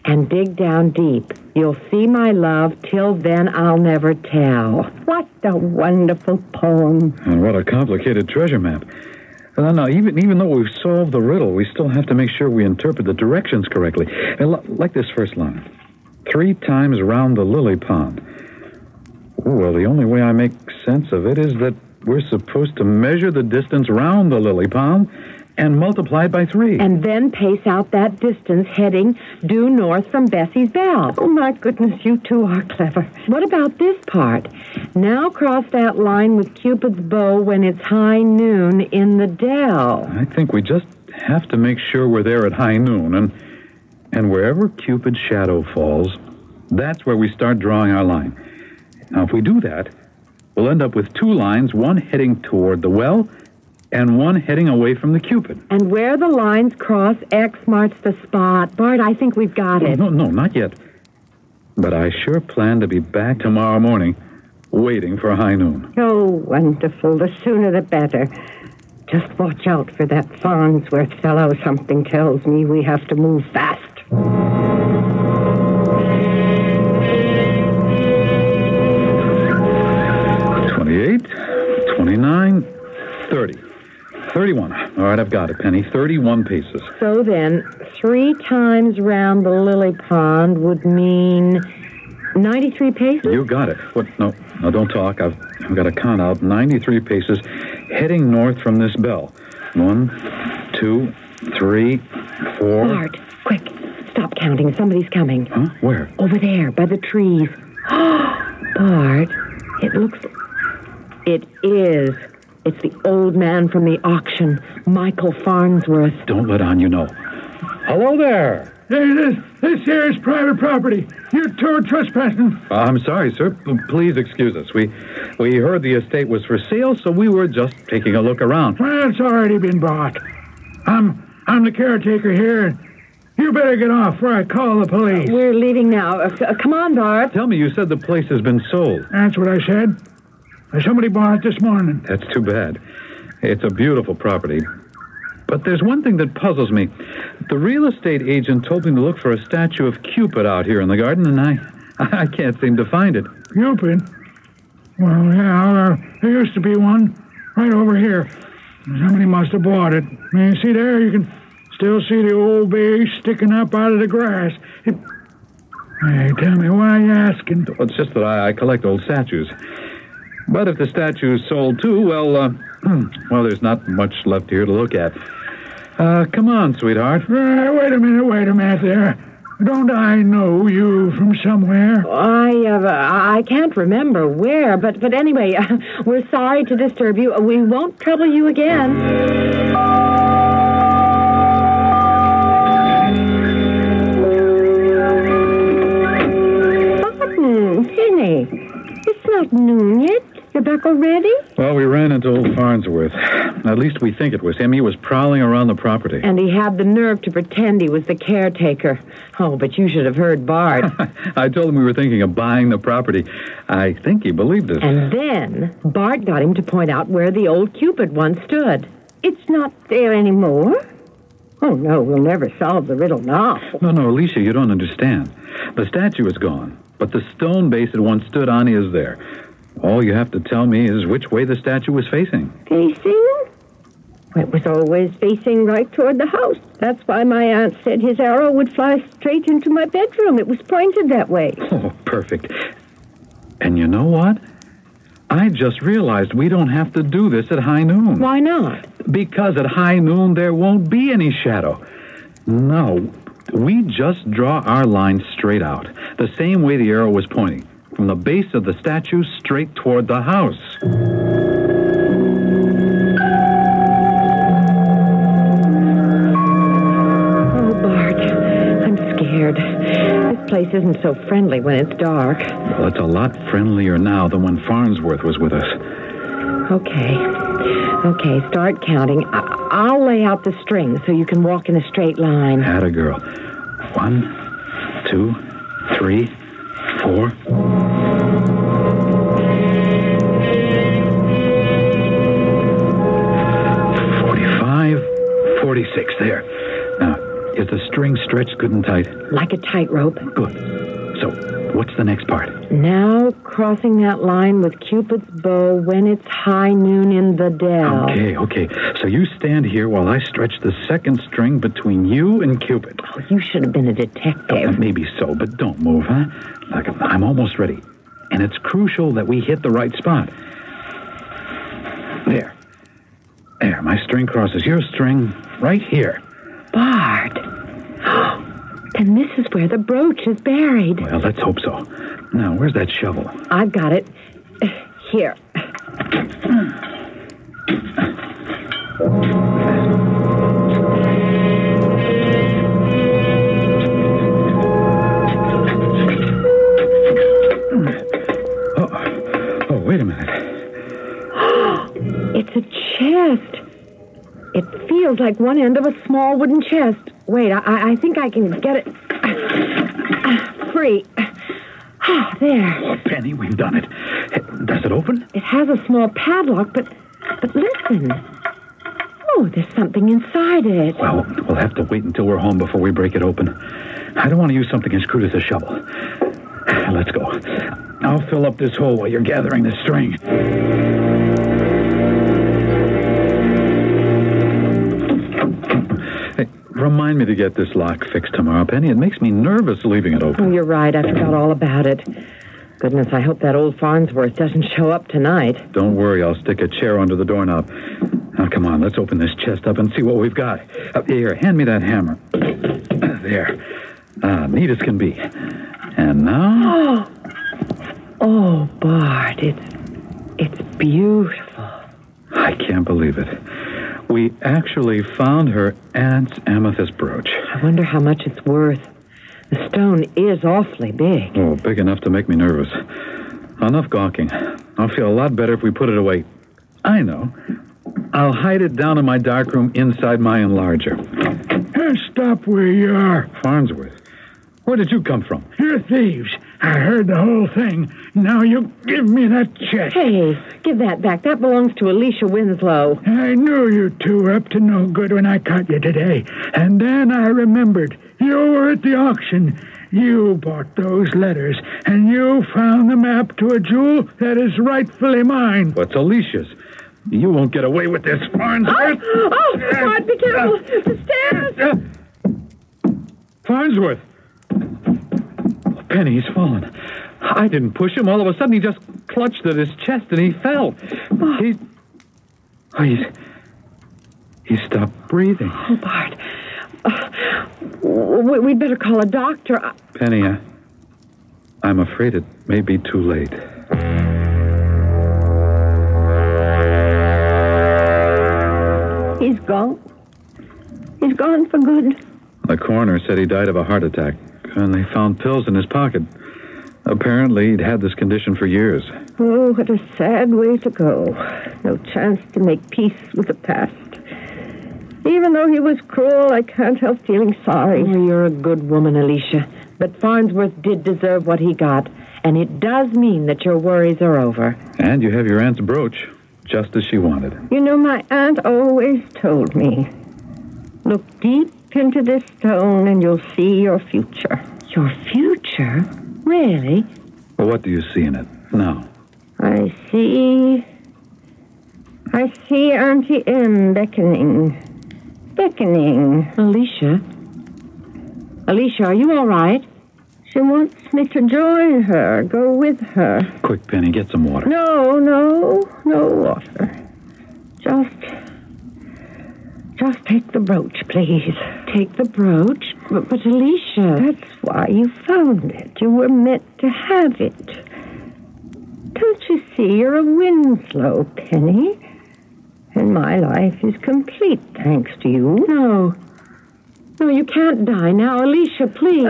and dig down deep. You'll see my love, till then I'll never tell. What a wonderful poem. And what a complicated treasure map. Now, even though we've solved the riddle, we still have to make sure we interpret the directions correctly. Like this first line. 3 times round the lily pond. Well, the only way I make sense of it is that we're supposed to measure the distance round the lily pond and multiply it by 3. And then pace out that distance heading due north from Bessie's Bell. Oh, my goodness, you two are clever. What about this part? Now cross that line with Cupid's bow when it's high noon in the dell. I think we just have to make sure we're there at high noon, and wherever Cupid's shadow falls, that's where we start drawing our line. Now, if we do that, we'll end up with 2 lines, one heading toward the well and one heading away from the Cupid. And where the lines cross, X marks the spot. Bart, I think we've got it. No, not yet. But I sure plan to be back tomorrow morning, waiting for high noon. Oh, wonderful. The sooner the better. Just watch out for that Farnsworth fellow. Something tells me we have to move fast. 28, 29, 30. 31. All right, I've got it, Penny. 31 paces. So then, 3 times round the lily pond would mean 93 paces? You got it. What? No, don't talk. I've got to count out 93 paces heading north from this bell. 1, 2, 3, 4. Bart, quick. Stop counting. Somebody's coming. Huh? Where? Over there, by the trees. Bart, it looks... It is. It's the old man from the auction, Michael Farnsworth. Don't let on you know. Hello there. Hey, this here is private property. You two are trespassing. I'm sorry, sir. Please excuse us. We heard the estate was for sale, so we were just taking a look around. Well, it's already been bought. I'm the caretaker here. You better get off before I call the police. We're leaving now. Come on, Bart. Tell me, you said the place has been sold. That's what I said. Somebody bought it this morning. That's too bad. It's a beautiful property. But there's one thing that puzzles me. The real estate agent told me to look for a statue of Cupid out here in the garden, and I can't seem to find it. Cupid? Well, yeah, there used to be one right over here. Somebody must have bought it. You see there? You can still see the old base sticking up out of the grass. Hey, tell me, why are you asking? Well, it's just that I collect old statues. But if the statue's sold too, well, there's not much left here to look at. Come on, sweetheart. Wait a minute there. Don't I know you from somewhere? I can't remember where, but anyway, we're sorry to disturb you. We won't trouble you again. Penny, it's not noon yet. You're back already? Well, we ran into old Farnsworth. At least we think it was him. He was prowling around the property. And he had the nerve to pretend he was the caretaker. Oh, but you should have heard Bart. I told him we were thinking of buying the property. I think he believed us. And then Bart got him to point out where the old Cupid once stood. It's not there anymore? Oh, no, we'll never solve the riddle now. No, Alicia, you don't understand. The statue is gone, but the stone base it once stood on is there. All you have to tell me is which way the statue was facing. Facing? It was always facing right toward the house. That's why my aunt said his arrow would fly straight into my bedroom. It was pointed that way. Oh, perfect. And you know what? I just realized we don't have to do this at high noon. Why not? Because at high noon there won't be any shadow. No, we just draw our line straight out, the same way the arrow was pointing, from the base of the statue straight toward the house. Oh, Bart, I'm scared. This place isn't so friendly when it's dark. Well, it's a lot friendlier now than when Farnsworth was with us. Okay, start counting. I'll lay out the string so you can walk in a straight line. Atta girl. 1, 2, 3, 4. 45, 46. There. Now, is the string stretched good and tight? Like a tightrope. Good. So, what's the next part? Now crossing that line with Cupid's bow when it's high noon in the dell. Okay. So you stand here while I stretch the second string between you and Cupid. Oh, you should have been a detective. Maybe so, but don't move, huh? I'm almost ready. and it's crucial that we hit the right spot. There. There, my string crosses your string right here. Bart. And this is where the brooch is buried. Well, let's hope so. Now, where's that shovel? I've got it. Here. Oh, wait a minute. It's a chest. It feels like one end of a small wooden chest. Wait, I think I can get it free. There. Oh, Penny, we've done it. Does it open? It has a small padlock, but listen. Oh, there's something inside it. Well, we'll have to wait until we're home before we break it open. I don't want to use something as crude as a shovel. Let's go. I'll fill up this hole while you're gathering the string. Hey, remind me to get this lock fixed tomorrow, Penny. It makes me nervous leaving it open. Oh, you're right. I forgot all about it. Goodness, I hope that old Farnsworth doesn't show up tonight. Don't worry, I'll stick a chair under the doorknob. Now, come on, let's open this chest up and see what we've got. Here, hand me that hammer. There. Neat as can be. And now... Oh, Bart, it's beautiful. I can't believe it. We actually found her aunt's amethyst brooch. I wonder how much it's worth. The stone is awfully big. Oh, big enough to make me nervous. Enough gawking. I'll feel a lot better if we put it away. I know. I'll hide it down in my darkroom inside my enlarger. Stop where you are. Farnsworth, where did you come from? You're thieves. I heard the whole thing. Now you give me that chest. Hey, give that back. That belongs to Alicia Winslow. I knew you two were up to no good when I caught you today. And then I remembered. You were at the auction. You bought those letters, and you found the map to a jewel that is rightfully mine. What's Alicia's? You won't get away with this, Farnsworth. Oh, Bart, be careful. The stairs. Farnsworth. Penny, he's fallen. I didn't push him. All of a sudden, he just clutched at his chest and he fell. He stopped breathing. Oh, Bart. We'd better call a doctor. Penny, I'm afraid it may be too late. He's gone. He's gone for good. The coroner said he died of a heart attack, and they found pills in his pocket. Apparently, he'd had this condition for years. Oh, what a sad way to go. No chance to make peace with the past. Even though he was cruel, I can't help feeling sorry. Oh, you're a good woman, Alicia. But Farnsworth did deserve what he got, and it does mean that your worries are over. And you have your aunt's brooch, just as she wanted. You know, my aunt always told me, look deep into this stone and you'll see your future. Your future? Really? Well, what do you see in it now? I see Auntie M beckoning. Alicia, are you all right? She wants me to join her, go with her. Quick, Penny, get some water. No water. Just take the brooch, please. Take the brooch? But Alicia... That's why you found it. You were meant to have it. Don't you see you're a Winslow, Penny? And my life is complete thanks to you. No, you can't die now. Alicia, please.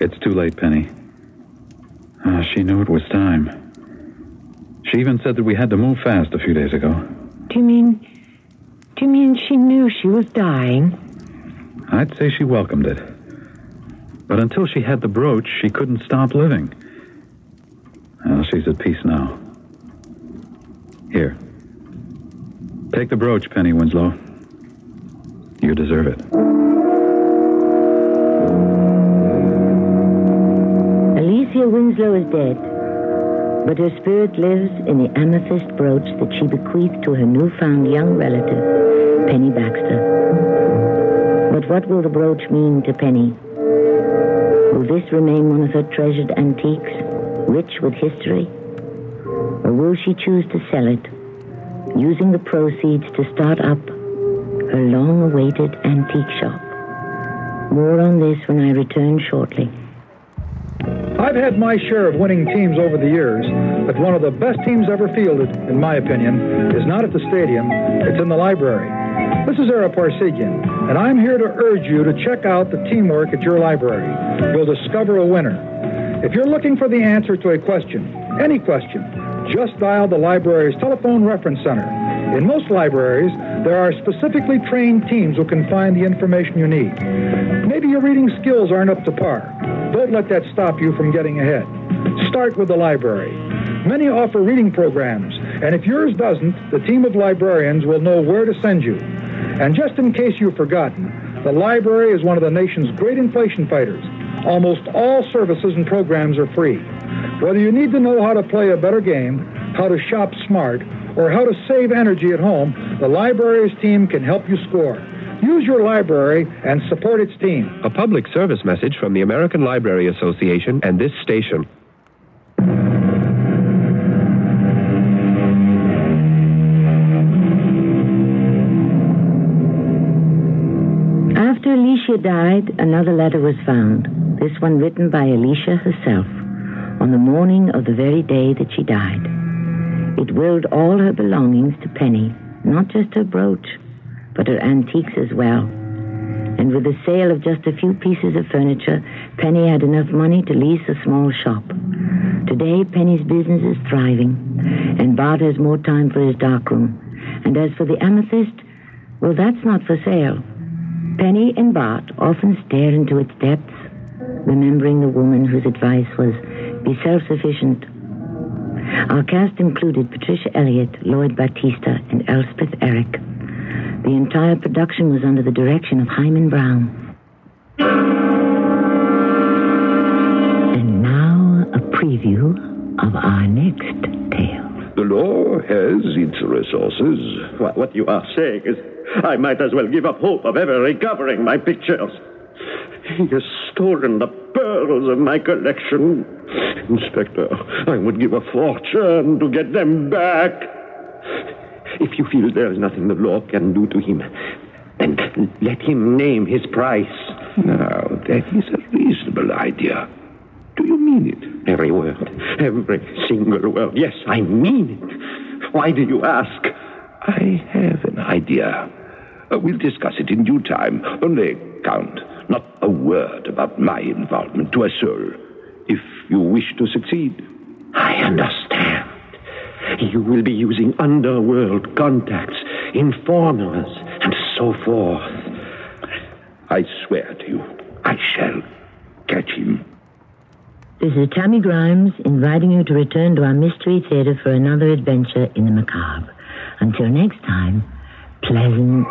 It's too late, Penny. She knew it was time. She even said that we had to move fast a few days ago. Do you mean she knew she was dying? I'd say she welcomed it. But until she had the brooch, she couldn't stop living. Well, she's at peace now. Here. Take the brooch, Penny Winslow. You deserve it. Alicia Winslow is dead, but her spirit lives in the amethyst brooch that she bequeathed to her newfound young relative, Penny Baxter. But what will the brooch mean to Penny? Will this remain one of her treasured antiques, rich with history? Or will she choose to sell it, using the proceeds to start up her long-awaited antique shop? More on this when I return shortly. I've had my share of winning teams over the years, but one of the best teams ever fielded, in my opinion, is not at the stadium, it's in the library. This is Ara Parsegian, and I'm here to urge you to check out the teamwork at your library. You'll discover a winner. If you're looking for the answer to a question, any question, just dial the library's telephone reference center. In most libraries, there are specifically trained teams who can find the information you need. Maybe your reading skills aren't up to par. Don't let that stop you from getting ahead. Start with the library. Many offer reading programs, and if yours doesn't, the team of librarians will know where to send you. And just in case you've forgotten, the library is one of the nation's great inflation fighters. Almost all services and programs are free. Whether you need to know how to play a better game, how to shop smart, or how to save energy at home, the library's team can help you score. Use your library and support its team. A public service message from the American Library Association and this station. After Alicia died, another letter was found. This one written by Alicia herself on the morning of the very day that she died. It willed all her belongings to Penny, not just her brooch, but her antiques as well. And with the sale of just a few pieces of furniture, Penny had enough money to lease a small shop. Today, Penny's business is thriving, and Bart has more time for his darkroom. And as for the amethyst, well, that's not for sale. Penny and Bart often stare into its depths, remembering the woman whose advice was, be self-sufficient. Our cast included Patricia Elliott, Lloyd Battista, and Elspeth Eric. The entire production was under the direction of Hyman Brown. And now, a preview of our next tale. The law has its resources. What you are saying is I might as well give up hope of ever recovering my pictures. He has stolen the pearls of my collection. Inspector, I would give a fortune to get them back. If you feel there is nothing the law can do to him, then let him name his price. Now, that is a reasonable idea. Do you mean it? Every word. Every single word. Yes, I mean it. Why do you ask? I have an idea. We'll discuss it in due time. Only, Count, not a word about my involvement to a soul. If you wish to succeed. I understand. You will be using underworld contacts, informers, and so forth. I swear to you, I shall catch him. This is Tammy Grimes inviting you to return to our Mystery Theater for another adventure in the macabre. Until next time, pleasant